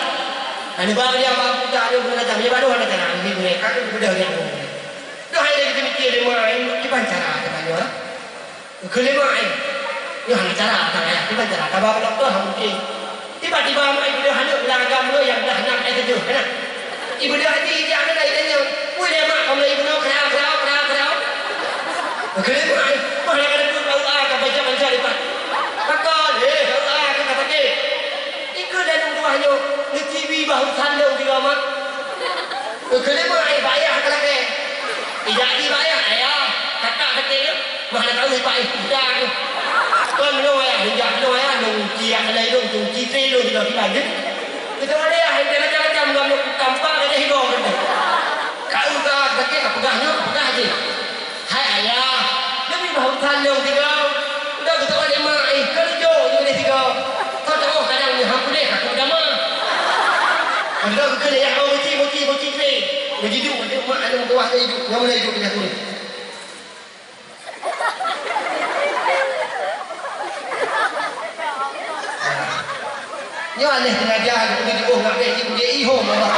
Ani baru dia Abu Buddha dia pun datang. Dia baru hanya cara. Ini mereka tu sudah dia. Udah hanya kita mikir dia main di pancaran katanya. Kena main. Dia hanya cara katanya. Di pancaran. Tabak doktor mungkin. Tiba-tiba main dia hanya belagam lo yang dah nak itu tu. Kan? Ibu dia hati dia ada dah tanya. Puai dia mak kamu ibu nak kerau. Okey mak. Mana ada tu Allah akan baca depan. Pakon Allah akan pakai. Ikut dalam tuahnya di TV bahu sandung juga mak. Okey mak bayar kalau ke. Tidak dibayar ayah. Kakak kata mana tahu pak dah tu. Kau minum ayah, nung kiak ada hidung, cipre lu tidak dilanjut. Kita ada ya, dia macam-macam gambar kampar ada hidung. Kau tak pakai pegah aja. Hai ayah, demi bahu tandung tiga. Udah kita ada mak, kerja je tiga. Kau tahu kadang ni hang boleh aku dah mah. Anda kena ya kau moci cipre. Begitu mak ada tuah dia hidup, yang mana hidup kita kulit. Nhớ này thì ngày ra cũng đi ôm lại để chị cũng dễ hồn mà bạn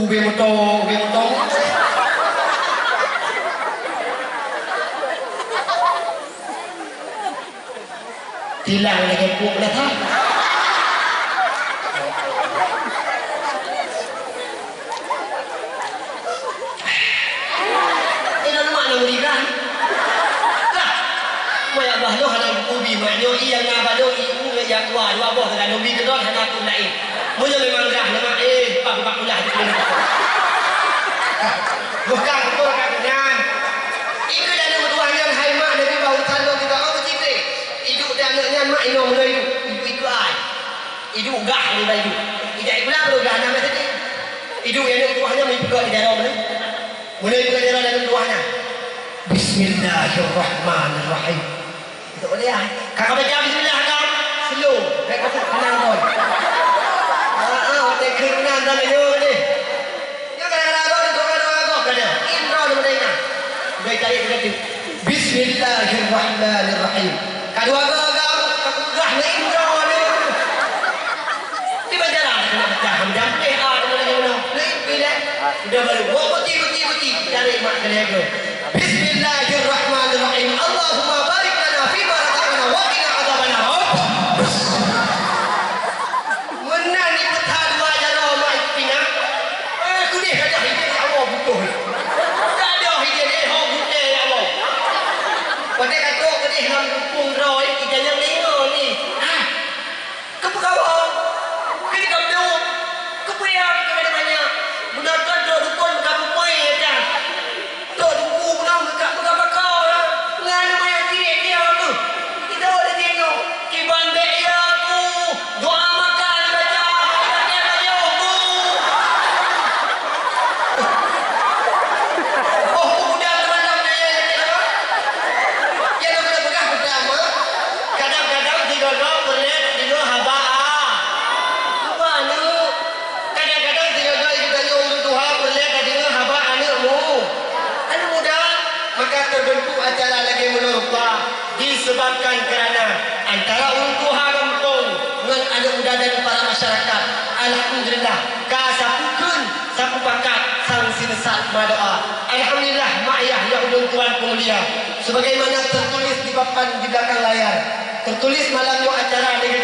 về một tô thì làng này cái cuộc là thác ini nama nak berikan Maya bahdo hana ubi manyo iya na bahdo ibu yang kuat dua boh dengan ubi kedot hana pun lain. Moja memang dah nama pak ulah di sini. Bukan betul kan? Itu dari keduanya hai mak dari bau tanduk kita oh cipre. Hidup dan anaknya mak ino mulai ibu ai. Hidup gah ni dah hidup. Tidak pula perlu gah nama tadi. Hidup yang keduanya mengikut di dalam mana? Mulai belajar dalam keduanya. Bismillahirrahmanirrahim. Tak boleh lah. Kakak baca bismillah kau. Slow. Kakak tak kenang pun. Tak kenang tak ada ni. Dia kadang-kadang kau kena. Intro dia mana nak. Baik cari berarti. Bismillahirrahmanirrahim. Kedua kau gah ni intro ni. Dia baca lah. Kena baca. Hamdam ni ada mana. Ni bila. Dia baru. Putih. Cari mak kena ke. Bismillahirrahmanirrahim. Allahumma barik lana fi ma razaqtana wa qina adzabannar. Menan ni petah dua jaro mai pina. Aku ni ada hidup Allah butuh. Tak ada hidup dia butuh ya Allah. Pada kata ke dia hang pung roi kita yang lima ni. Kau kau. Kini kau saat berdoa. Alhamdulillah mak ayah ya ulun tuan mulia. Sebagaimana tertulis di papan di belakang layar. Tertulis malam yo acara negeri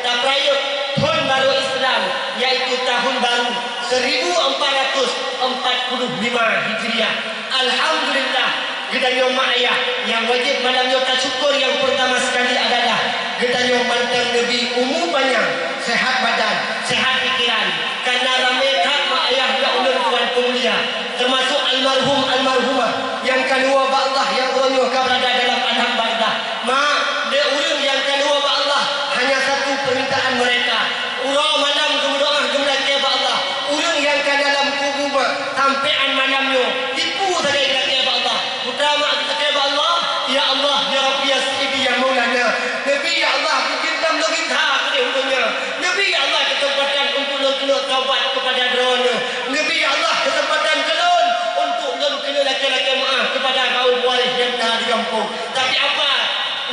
Taprayuk tahun baru Islam yaitu tahun baru 1445 Hijriah. Alhamdulillah gedanyo mak ayah yang wajib malam yo syukur yang pertama sekali adalah gedanyo mantan Nabi umur panjang, sehat badan, sehat pikiran. Karena ramai tak mak ayah ya ulun tuan pemulia termasuk almarhumah yang kedua Allah yang urang berada dalam alam barzah. Mak dia urang yang kedua Allah hanya satu permintaan mereka. Urang malam berdoa kepada Allah. Urang yang ke dalam kubur sampean malamnya tipu saja kepada Allah. Utama kepada Allah, ya Allah ya Rabbi ya Sayyidi ya Maulana. Nabi ya Allah kita melogika kepada urangnya. Nabi ya Allah kesempatan untuk lo taubat kepada drone. Nabi ya Allah kesempatan kelon untuk lo kena laki-laki maaf kepada kaum waris yang dah di kampung. Tapi apa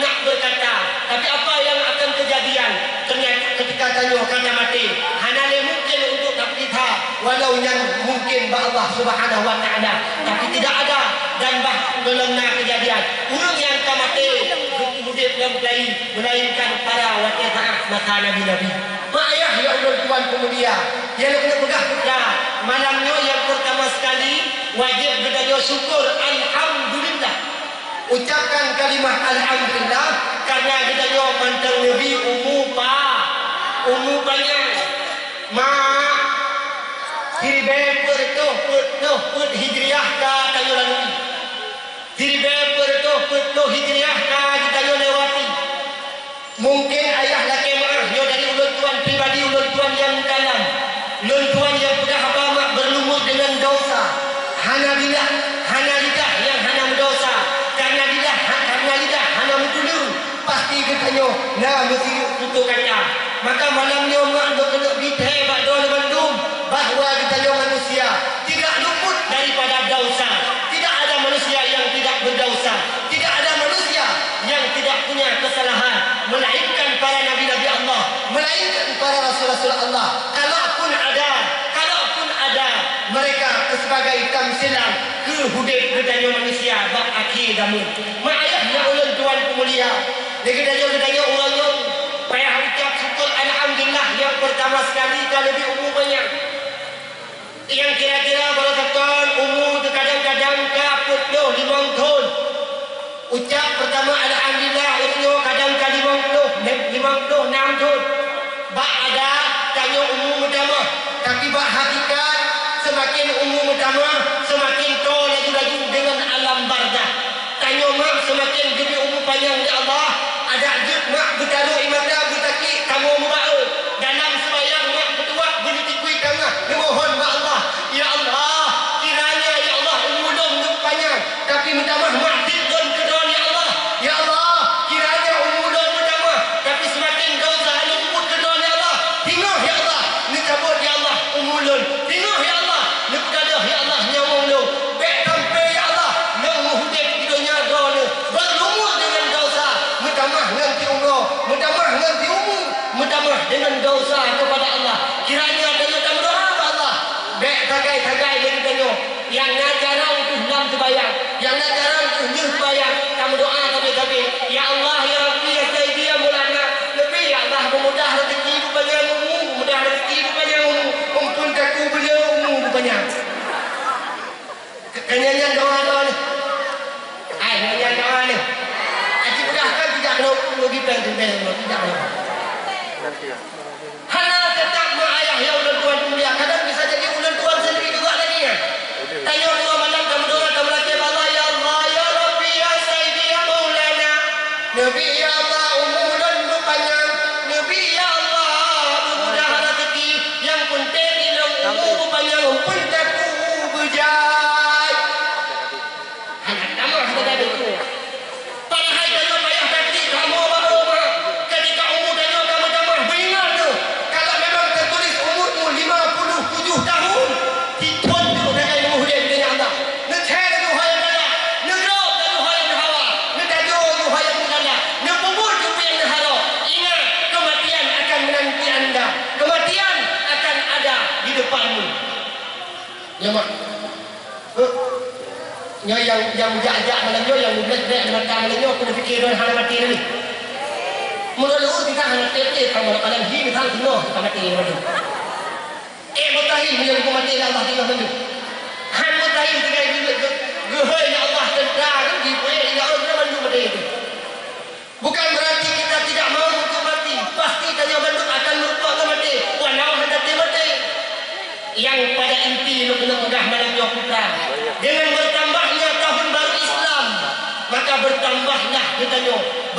nak berkata? Tapi apa yang akan kejadian? Ternyata ketika tanya kata mati, hanya mungkin untuk tak kita walau yang mungkin Allah Subhanahu wa taala. Tapi tidak ada dan bahkan dalam kejadian urang yang mati kemudian yang melainkan para wakilah masa nabi-nabi. Mak ayah ya Allah tuan pemulia yang kena pegah putra malamnya yang pertama sekali wajib kita syukur alhamdulillah. Ucapkan kalimah alhamdulillah karena kita mantan Nabi umur banyak. Mak hirbe put hijriah ka tayo lalui. Hirbe put hijriah ka kita lewati. Mungkin ayah laki mak yo dari ulun tuan pribadi, ulun tuan yang dalam, ulun tuan yang sudah mak berlumur dengan dosa. Hana lidah yang hana mendosa. Karena lidah hana mentudur. Pasti katanya nah mesti tutup kaca. Maka malamnya mak kena bithe bak do bandung bahawa katanya manusia tidak luput daripada dosa. Tidak ada manusia yang tidak berdosa. Tidak ada manusia yang tidak punya kesalahan. Melainkan para nabi-nabi Allah, melainkan para rasul-rasul Allah. Kalaupun ada mereka sebagai tamsilan ke hudib gedanya manusia bak akhir zaman. Mak ayah ya ulun tuan pemulia. Gedanya ulun payah ucap syukur alhamdulillah yang pertama sekali kalau lebih umur banyak. Yang kira-kira kalau tahun umur kadang-kadang kaput 5 tahun. Ucap pertama alhamdulillah itu kadang-kadang 56 tahun. Bak ada tanya umur utama. Tapi bak hakikat semakin umur utama semakin tol laju-laju dengan alam barzah. Tanya mak semakin gede umur panjang ya Allah. Ada juk mak bertaruh ibadah bertakik kamu mubau. Dalam sembahyang mak bertuak bertikui tengah. Memohon mak Allah. Ya Allah, kiranya ya Allah umur dong panjang. Tapi minta mak tidon kedon ya Allah. Ya Allah, kiranya umur dong utama. Tapi semakin dosa luput kedon ya Allah. Tinggal ya Allah, ni cabut ya Allah umur dong. Tinggal ya Allah, ni pedadah ya Allah nyawang dong. Bek sampai ya Allah, nang muhudib hidupnya dong. Berumur dengan dosa. Mutamah nanti umur, mutamah nanti umur, mutamah dengan dosa kepada Allah. Kiranya ada dalam doa Allah. Bek tagai-tagai dari tanyo. Yang ngajaran itu enam sembahyang, yang ngajaran itu nyuh sembahyang. Kamu doa tapi ya Allah ya Rabbi ya Sayyidi ya Maulana. Lebih ya Allah memudah rezeki rupanya umur, memudah rezeki rupanya umur. Mumpun kaku beliau umur rupanya. Kenyanyian doa ni. Nyanyian doa ni. Aji mudahkan tidak kena lebih penting tidak. Hana tetap mak ayah ya ulun tuan mulia. Kadang bisa jadi ulun tuan sendiri juga lagi ya. Tanya Allah malam kamu doa kamu laki Allah ya Allah ya Rabbi ya Sayyidi ya Maulana. Nabi ya Allah umur dan berpanjang. Nabi ya Allah bermudah rezeki. Yang penting ilang umur panjang pun taku berjaya. Hana tamah sudah ada. Padahal kalau payah tadi kamu baru ketika umur dan kamu tambah beringat tu. Kalau memang tertulis umurmu 57 tahun, dituan tu dengan umur dia dengan Allah. Neceh tu hayat Allah, negrok tu hayat hawa, nedajo tu hayat Allah, nepubur tu yang neharo. Ingat kematian akan menanti anda. Kematian akan ada di depanmu. Ya mak. yang jajak malam yo yang blek-blek mata malam yo aku dah fikir dah hal mati ni. Mula-mula kita hanya tete kalau kalian hidup hal tino kita mati ni. Mutahim yang aku mati Allah tinggal tu. Han mutahim tinggal gehoi ya Allah tentang di boleh ya Allah bantu mati itu. Bukan berarti kita tidak mau untuk mati. Pasti tanya bantu akan merupakan mati. Walau hendak mati. Yang pada inti lu kena pegang malam yo putra. Dengan bertambahnya tahun baru Islam, maka bertambahlah kita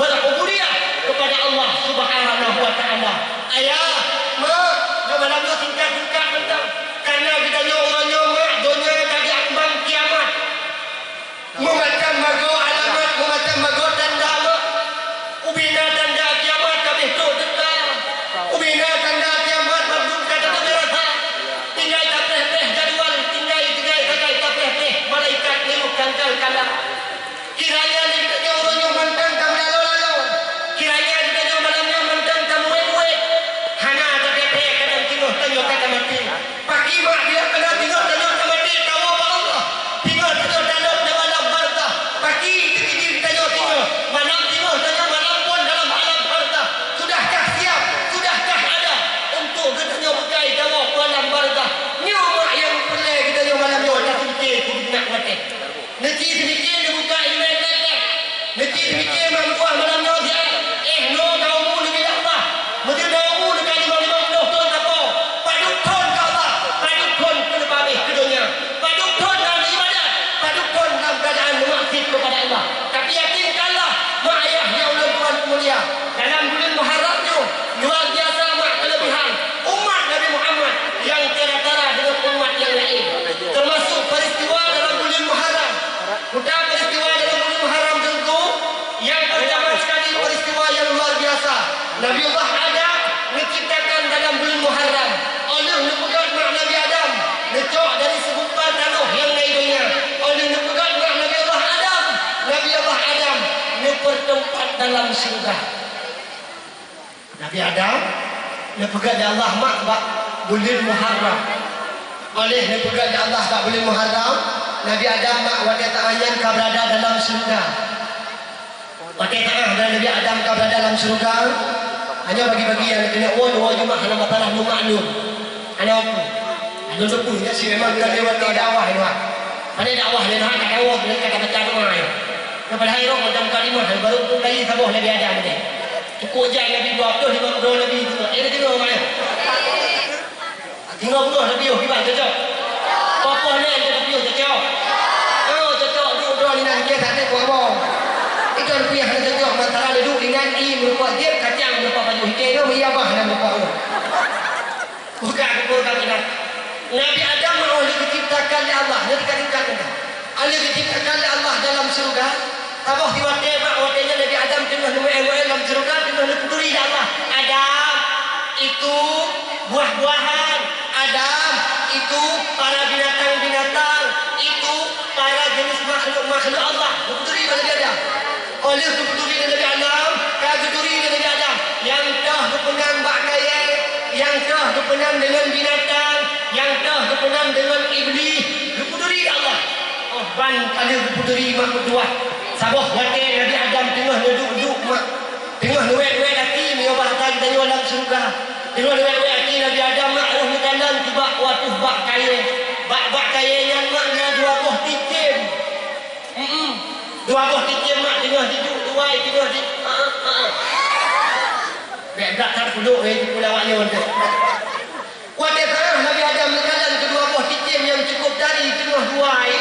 berubudiyah kepada Allah Subhanahu wa taala. Ayah, mak, malam yo singkat-singkat tentang karena kita orang mak dunia tadi akbang kiamat. Memacam mago alamat, memacam mago tanda mak. Ubina tanda kiamat kabeh tu dekat. Ubina tanda kiamat mabdum kata berasa. Tinggal tapeh jadual, tinggal tapeh malaikat niluk kangkal kalah. Kiranya kita orang yang mantang kamu lalu. Kiranya kita malamnya mantang kamu wet. Hana tapeh kadang tengok tengok kata mati. Pagi mak dia kena tengok kata mati tahu apa Allah. Tengok dalam dalam harta. Pagi kita tengok malam tengok malam pun dalam alam harta. Sudahkah siap? Sudahkah ada untuk kita bukai jawab malam harta. Nyawa yang boleh kita malam yo tak fikir kita nak mati. Nanti fikir dia buka email letak. Nanti fikir mampu malam yo dia. No daumu lebih Allah. Mesti daumu dekat 50 tahun apa? Paduk tahun ke Allah. Paduk tahun ke lebih ke dunia. Paduk tahun dalam ibadat. Paduk tahun dalam keadaan memaksud kepada Allah. Tapi yakinkanlah mak ayah ya Allah Tuhan mulia. Dalam bulan Muharram tu luar biasa mak kelebihan umat Nabi Muhammad yang tiada-tara dengan umat yang lain. Termasuk peristiwa dalam bulan Muharram. Bukan peristiwa dalam bulan Muharram tentu yang pertama sekali peristiwa yang luar biasa. Nabi Allah Adam diciptakan dalam bulan Muharram. Oleh nepegat mak Nabi Adam lecok dari segumpal tanah yang naik dunia. Oleh nepegat mak Nabi Allah Adam nepertempat dalam syurga. Nabi Adam nepegat di Allah mak bulan Muharram. Oleh nepegat di Allah mak bulan Muharram. Nabi Adam mak wadah ta'anyan kau berada dalam syurga. Wadah ta'ah dan Nabi Adam kau berada dalam syurga. Hanya bagi-bagi yang kena dua Jumat dalam matalah lu maklum. Hanya apa? Lu sepuluh ya si memang kena lewat dakwah ni wah. Ada dakwah dia nak dakwah dia kata baca doa ni. Kepada hari roh macam kalimah baru kali sabuh Nabi Adam ni. Cukup je Nabi buat tu 50 Nabi tu. Dia tengok mana? Tengok pun Nabi oh kibat cocok. Apa ni dia Nabi cocok. Oh cocok duduk doa ni nak tak ada apa. Itu yang punya hanya cocok antara duduk dengan merupa dia kacang merupa baju hikai tu meyabah dan merupa tu. Bukan kita. Nabi Adam oleh diciptakan oleh Allah. Dia dikatakan oleh diciptakan oleh Allah dalam syurga. Tabah di waktunya Nabi Adam tengah dalam syurga tengah diputuri Allah. Adam itu buah-buahan. Adam itu para binatang-binatang. Itu para jenis makhluk Allah. Diputuri Nabi Adam. Oleh diputuri Nabi Adam, diputuri Nabi Adam. Yang dah berpenang bakaya, yang dah berpenang dengan binatang, yang dah berpenang dengan iblis, diputuri Allah. Oh, ban kali diputuri mak berdua. Sabah wakil Nabi Adam tengah duduk mak. Tengah luwek-luwek laki ni obah tadi tanya dalam syurga. Tengah luwek-luwek laki Nabi Adam mak roh ni kanan tiba waktu bak kaya. Bak kaya yang makna dua buah tikim. Dua buah tikim mak tengah duduk tuai tengah di. Berak tak duduk pulau awak ni untuk. Wakil tanah Nabi Adam ni kanan kedua buah tikim yang cukup dari tengah tuai.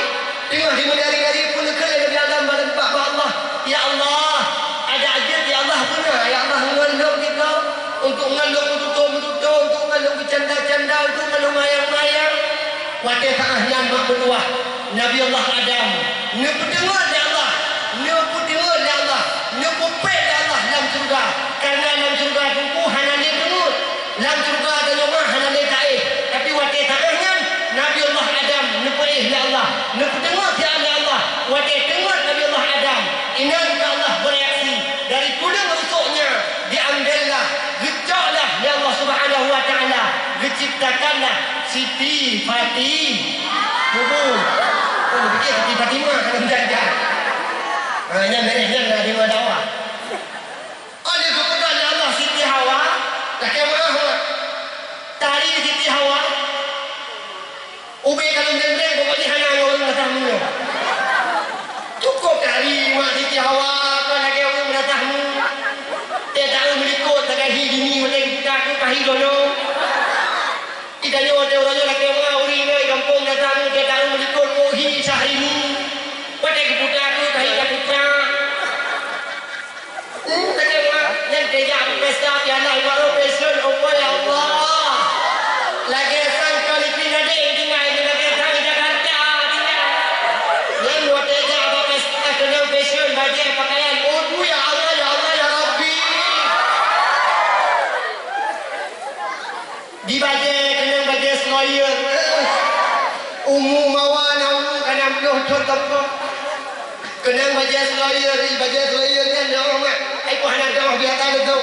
Tengah dimedari-dari pun ke Nabi Adam pada Allah. Ya Allah, ada ajat ya Allah benar. Ya Allah mengandung kita untuk mengandung betul-betul, untuk mengandung bercanda-canda, untuk mengandung mayang-mayang. Wakil tanah yang mak bertuah. Nabi Allah Adam. Dia berdengar ya Allah. Dia berdengar ya Allah. Dia berpek ya Allah dalam surga. Karena dalam surga itu hanya dia dengar. Dalam surga ada rumah hanya dia taih. Tapi wakil tanahnya Nabi Allah Adam. Dia perih ya Allah. Dia berdengar ya Allah. Wakil dengar Nabi Allah Adam. Ingat Allah bereaksi. Dari kuda rusuknya diambillah. Gecoklah ya Allah Subhanahu wa ta'ala. Diciptakanlah Siti Fatih. Hanya merehnya nak di dawa. Oleh kepada Allah Siti Hawa, tak kemana. Tari Siti Hawa. Ubi kalau jendeng pokoknya hanya orang datangmu. Cukup tari mak Siti Hawa kan lagi orang datangmu. Dia tahu berikut tak hidini macam kita aku kahih dono. Kita ni orang lagi orang uri ni kampung datang dia tahu berikut kohi sehari ni. Pada kebudak aku kahih kat putra. Tak apa yang kerja pesta piala baru pensiun oh ya Allah. Lagi sang kali pindah dia tinggal di Jakarta tinggal. Yang buat kerja apa pesta kena pensiun baju pakaian. Oh ya Allah ya Rabbi. Di baju kena baju seloyer. Umum mawan umum kena penuh contoh. Kena baju seloyer kan dia orang. Aku hendak dah biasa tu.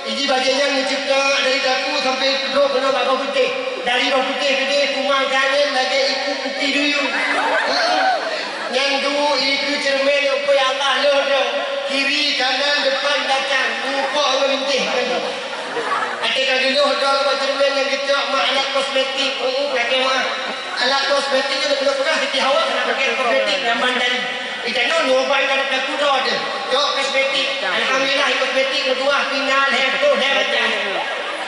Ini bajunya mencipta dari dagu sampai kedua kena bagai putih. Dari bawah putih ke dia kumang kanan lagi ikut putih dulu. Yang dulu ikut cermin apa yang Allah lo. Kiri kanan depan belakang. Muka orang mentih. Ketika dulu ada cermin yang kita alat kosmetik. Lagi mah alat kosmetik itu kena Siti Hawa kena pakai kosmetik yang bandar. Kita nak ubah kan ada kuda ada. Jok kosmetik. Alhamdulillah kosmetik kedua final heboh macam.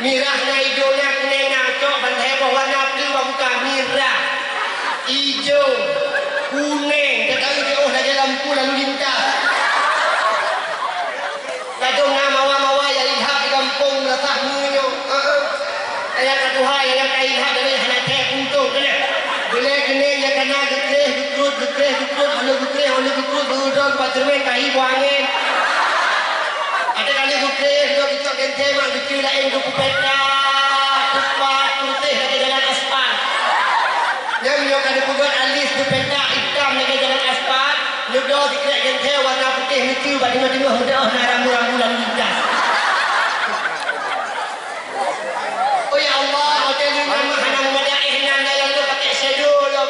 Mirah na idolnya kuning cok ban heboh warna biru muka mirah. Hijau, kuning, dekat jauh lagi lampu lalu lintas. Kadang mawa-mawa yang lihat di kampung letak munyo. Ayat Tuhan yang kaya lihat dari anak teh untuk kena. Boleh kena yang kena getreh oleh getreh berudang buat cermin kahi buangin. Ada kali getreh kita genteng mak kecil lain ke pupeta tepat putih lagi jalan aspal. Yang menyokong ada pugat alis pupeta hitam lagi jalan aspal. Ludo dikira genteng warna putih lucu bagi timah muda rambu-rambu lalu lintas. Oh ya Allah, hotel ni memang hanya memadaih nanda yang tu pakai shadow lah.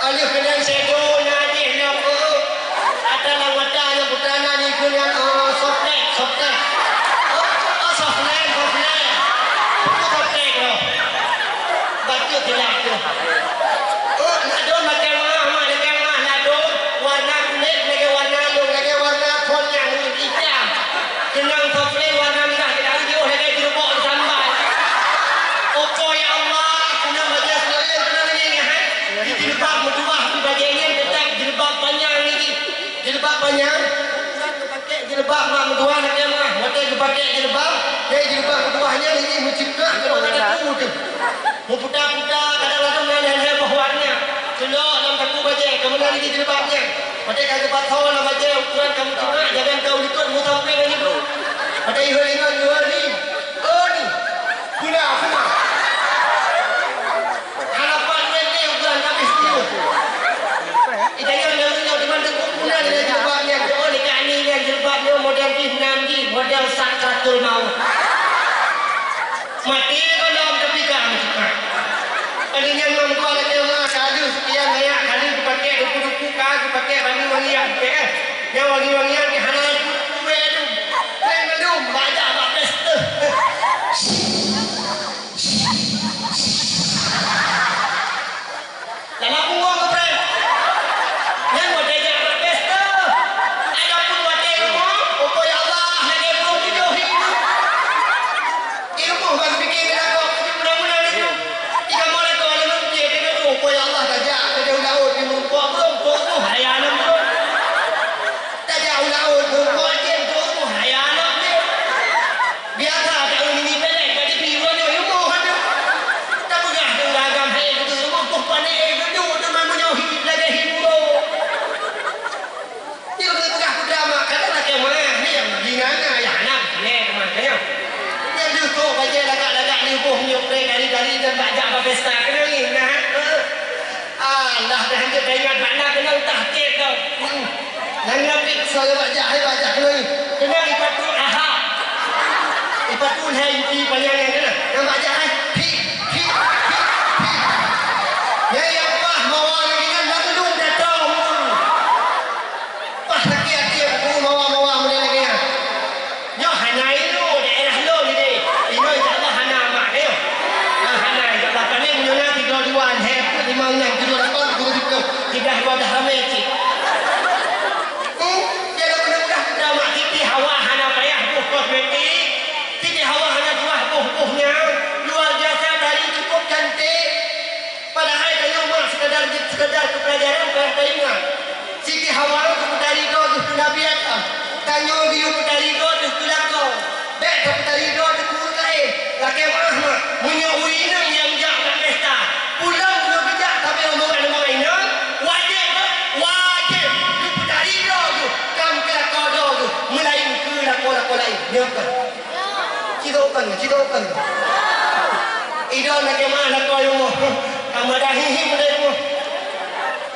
Alih kena shadow nadih nak ada lawatan yang putana ni kena softnet softnet loh batu tidak tu nak do macam mana nak do warna kulit lagi warna long lagi warna tone yang hitam kenang softnet warna merah tidak hijau lagi jeruk sambal opo ya Allah kena baca sekali kena lagi ni di jilbab mutuah di bajunya tetap jilbab panjang ni jilbab panjang pakai jilbab mak mutuah nak dia mah hotel pakai jilbab dia jilbab mutuahnya ini mencipta kalau ada tu mu putar-putar kadang-kadang main heboh warna celok dalam taku baju kemudian lagi jilbabnya hotel kagak patau lah baju ukuran kamu cuma jangan kau ikut mu sampai ni bro hotel ingat dua ni oh ni guna harapan ni ukuran habis tu. Kita yang dahulu di mana kumpulan dengan jilbabnya. Oh dekat ni yang jilbabnya model Vietnam ni, model Sakratul Maut. Mati kalau tapi kami suka. Adanya mampu lagi orang kali sekian banyak kali dipakai duku-duku kah, dipakai wangi-wangian. Yang wangi-wangian di halal kue tu. Belum banyak bagus tu. Dalam uang ke friend? Yang buat dia jalan pesta. Ada pun buat dia rumah. Oh ya Allah, lagi belum tujuh hidup. Ilmu bagi fikir kita kau. Mudah-mudahan itu. Jika malah kau ada nanti dia tu. Oh ya Allah, tak jauh. Tak jauh laut. Dia merupakan belum. Tu hayalan belum. Tak jauh laut. Merupakan dia tu hayalan dia. Biasa tak ini pelek. Tadi piruannya ilmu ada. Tak pernah tu ragam hai itu. Ilmu pun pandai. Dari dan baca apa pesta kena ni nah. Allah dah hendak ingat makna kena tahqiq tau. Nang lapik saya baca kena ni. Kena ipatul aha. Ipatul hai di panjang yang kena. Nang baca hai. pelajaran pertama. Siti Hawa tu putari do tu Nabi Adam. Tanyo biu putari do tu tulako. Bek tu putari do tu kurkai. Laki Muhammad punya urinang yang jangan pesta. Pulang dia bijak tapi orang ina wajib wajib tu putari do tu kam kelako do tu melain ke lako lain. Dia apa? Cidokan. Ido nak ke mana kau rumah? Kamu dah hihim dari rumah.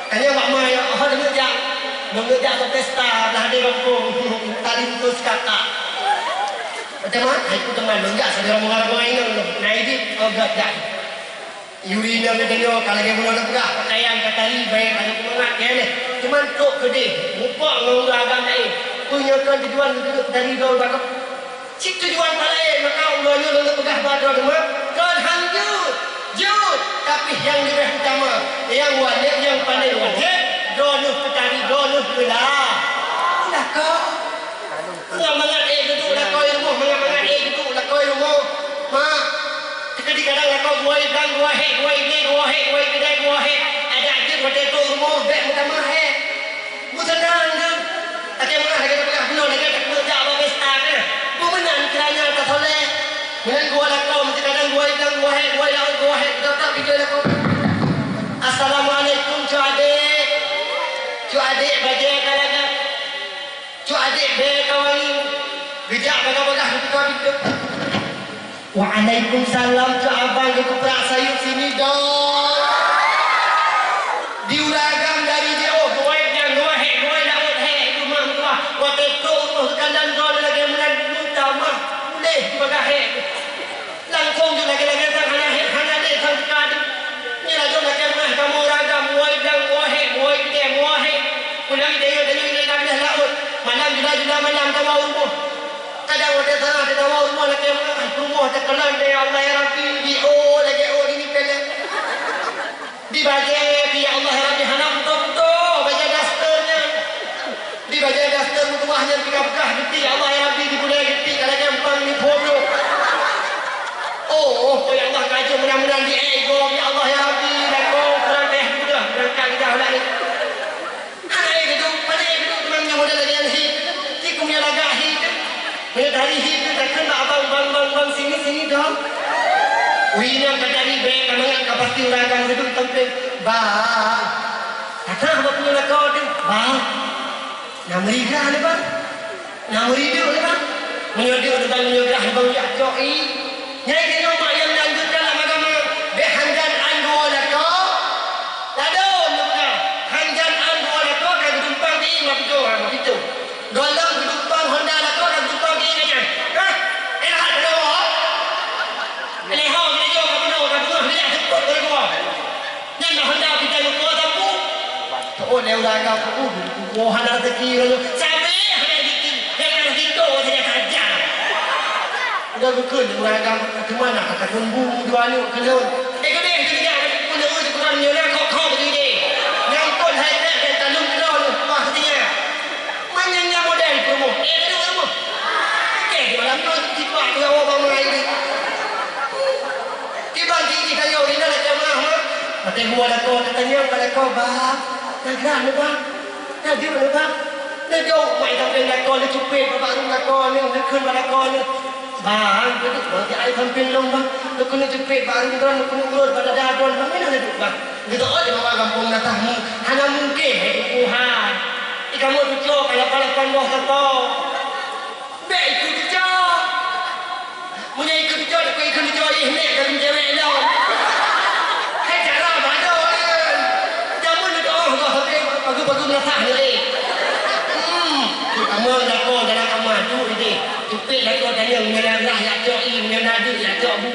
Hanya mak mai ada mengejak ke pesta dah ada kampung. Tadi putus kakak. Macam mana? Aku teman menggak saudara mengarang ini. Naik agak jak. Yurina medenya kalau dia mula pegah pakaian kata libai kalau semangat ya ni. Cuman tok gede. Mupak ngurang agam lain. Punya kan tujuan dari dol bakap. Cik tujuan lain maka ulanya lalu pegah badar rumah. Kan hanjut. Jut. Tapi yang lebih utama, yang wajib, yang paling wajib, donuh petani, donuh gelah. Lah kau. Mangat duduk lah kau rumah, mangat duduk lah kau rumah. Mak. Kadang-kadang lah kau buai dan buai kedai buai. Ada aja pada tu rumah, beg utama hek. Musenang kan. Tak mana lagi pegah benar lagi tak kerja apa pesta kan. Bumenan kerana tak soleh. Dengan gua lah kau mesti kadang buai dan buai tak video lah kau. Assalamualaikum cu adik bajai kalagan. Cu adik be kawan. Bijak bagah-bagah kau hidup. Waalaikumsalam cu abang ke perak sayur sini dong. Diuragam dari jauh. Buai laut hek rumah tua. Waktu tu kandang kau lagi mulan muta mah. Boleh bagah hek. Langsung juga lagi hana dek sang sekali. Ni lah jom lagi mah kamu ragam buai pulang dia dah laut. Malam juga malam kamu rumah. Kadang ada sana ada rumah lagi rumah terkelan dia Allah ya Rabbi di lagi ini pelan. Di bagai di Allah ya Rabbi hanam betul baca dasternya. Di baca daster mutuahnya pegah-pegah geti Allah ya Rabbi di boleh geti kalau gampang ni bodoh. Oh ya Allah kacau mudah-mudahan di ego ya Allah ya Rabbi dan kau kurang mudah berangkat kita ulang ni. Hai gedung pada gedung temannya model lagi yang hit. Cikumnya lagak hit. Dari hit tu tak kena abang sini dong. Wina kadari be kamangan kapasti uragan gedung tempat. Bang. Kata apa punya nak kau tu? Bang. 6,000 ni bang. 6,000 ni bang. Menyodok tentang menyodok bang ya coi. Nyai kena mak yang lanjutkan agama. Be hanjan ando la kau. Lado nuka. Hanjan ando la kau kan tumpang di mak itu. Golong tumpang Honda la kau kan tumpang di ni kan. Hah? Enak dah. Leho ni jo kamu nak buat dia cepat dari gua. Nyai Honda kita lu kau tahu. Oh dia udah kau gua hana rezeki lu. Sampai hana rezeki. Yang itu dia saja. Dah bukan orang ke mana kata kumbu dua ni kelon. Gede dia punya urus kurang nyonya kau begini. Yang pun hai dan talung kelon pastinya. Manyanya model promo. Kedua promo. Okey, malam tu tiba tu orang mulai ni. Tiba tinggi kayu ini nak jamaah mah. Mati gua dah kau tanya pada kau bang. Nak ni bang. Nak dia ni bang. Nak dia mai tak ada kau ni cupet baru nak kau ni nak kun pada kau ni. Bang, itu nanti air samping long bang. Lu kena cepet baru tuan, lu kena urut pada dadon bang. Mana ada bang? Gitu aja mama kampung natamu. Hanya mungkin Tuhan. Kamu tujuh kalau pandah satu. Baik ikut tujuh. Punya ikut tujuh, aku ikut tujuh ini dari cewek lau. Hai cara mana orang? Jamun itu orang kau sampai bagus nasah ni. Kamu nak kau dalam kamar tu ini. Cepet lah kau tanya mengenai ya joi mengenai ya jobu.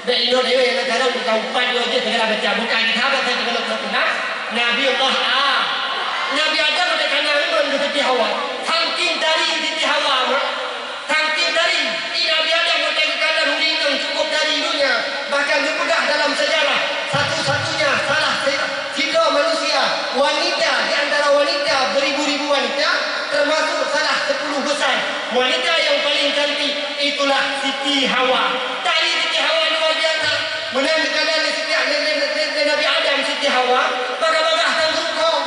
Baik ini dia yang sekarang bukan umpan dia je segala baca bukan kita baca segala sesuatu. Nabi Allah Nabi Adam ada kanan dengan Siti Hawa. Saking dari Siti Hawa. Saking dari Nabi Adam ada kanan hubungan cukup dari dunia. Bahkan dipegang dalam sejarah satu-satunya salah tiga manusia wanita di antara wanita beribu-ribu wanita termasuk salah 10 besar wanita yang paling cantik itulah Siti Hawa. Tadi Siti Hawa luar biasa. Menandakan Nabi Adam Siti Hawa. Bagah-bagah dan rukuk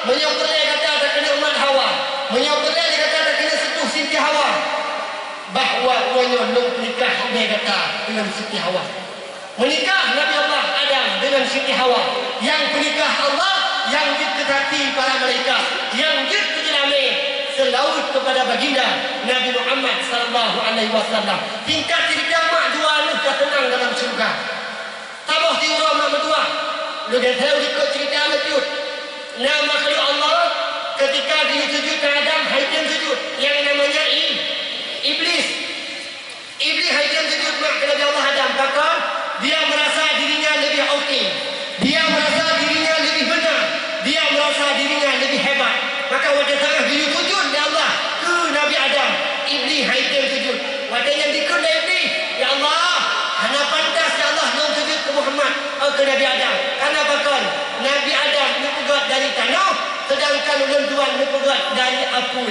Menyokong kata tak kena umat Hawa. Menyokong kata tak kena sentuh Siti Hawa. Bahawa uanya nak nikah dia kata dengan Siti Hawa. Menikah Nabi Allah Adam dengan Siti Hawa. Yang menikah Allah, yang diketati para malaikat, yang dikejilame selaut kepada baginda Nabi Muhammad sallallahu alaihi wasallam. Tingkat kiamat dua nu dah tenang dalam syurga. Tambah di rumah berdua. Lu dah tahu ikut cerita lanjut. Nama makhluk Allah ketika disujud ke Adam, Haidam sujud. Yang namanya Iblis. Iblis Haidam sujud mak ke Nabi Allah Adam. Maka dia merasa dirinya lebih okey. Dia merasa dirinya lebih benar. Dia merasa dirinya lebih hebat. Maka wajah tangan dia sujud ya Allah ke Nabi Adam. Iblis Haidam sujud. Wajah yang dikut Iblis. Ya Allah, hana pantas ya Allah nak sujud ke Muhammad ke Nabi Adam. Kenapa kan? Nabi Adam ni pegat dari tanah, sedangkan ulun tuan ni pegat dari api.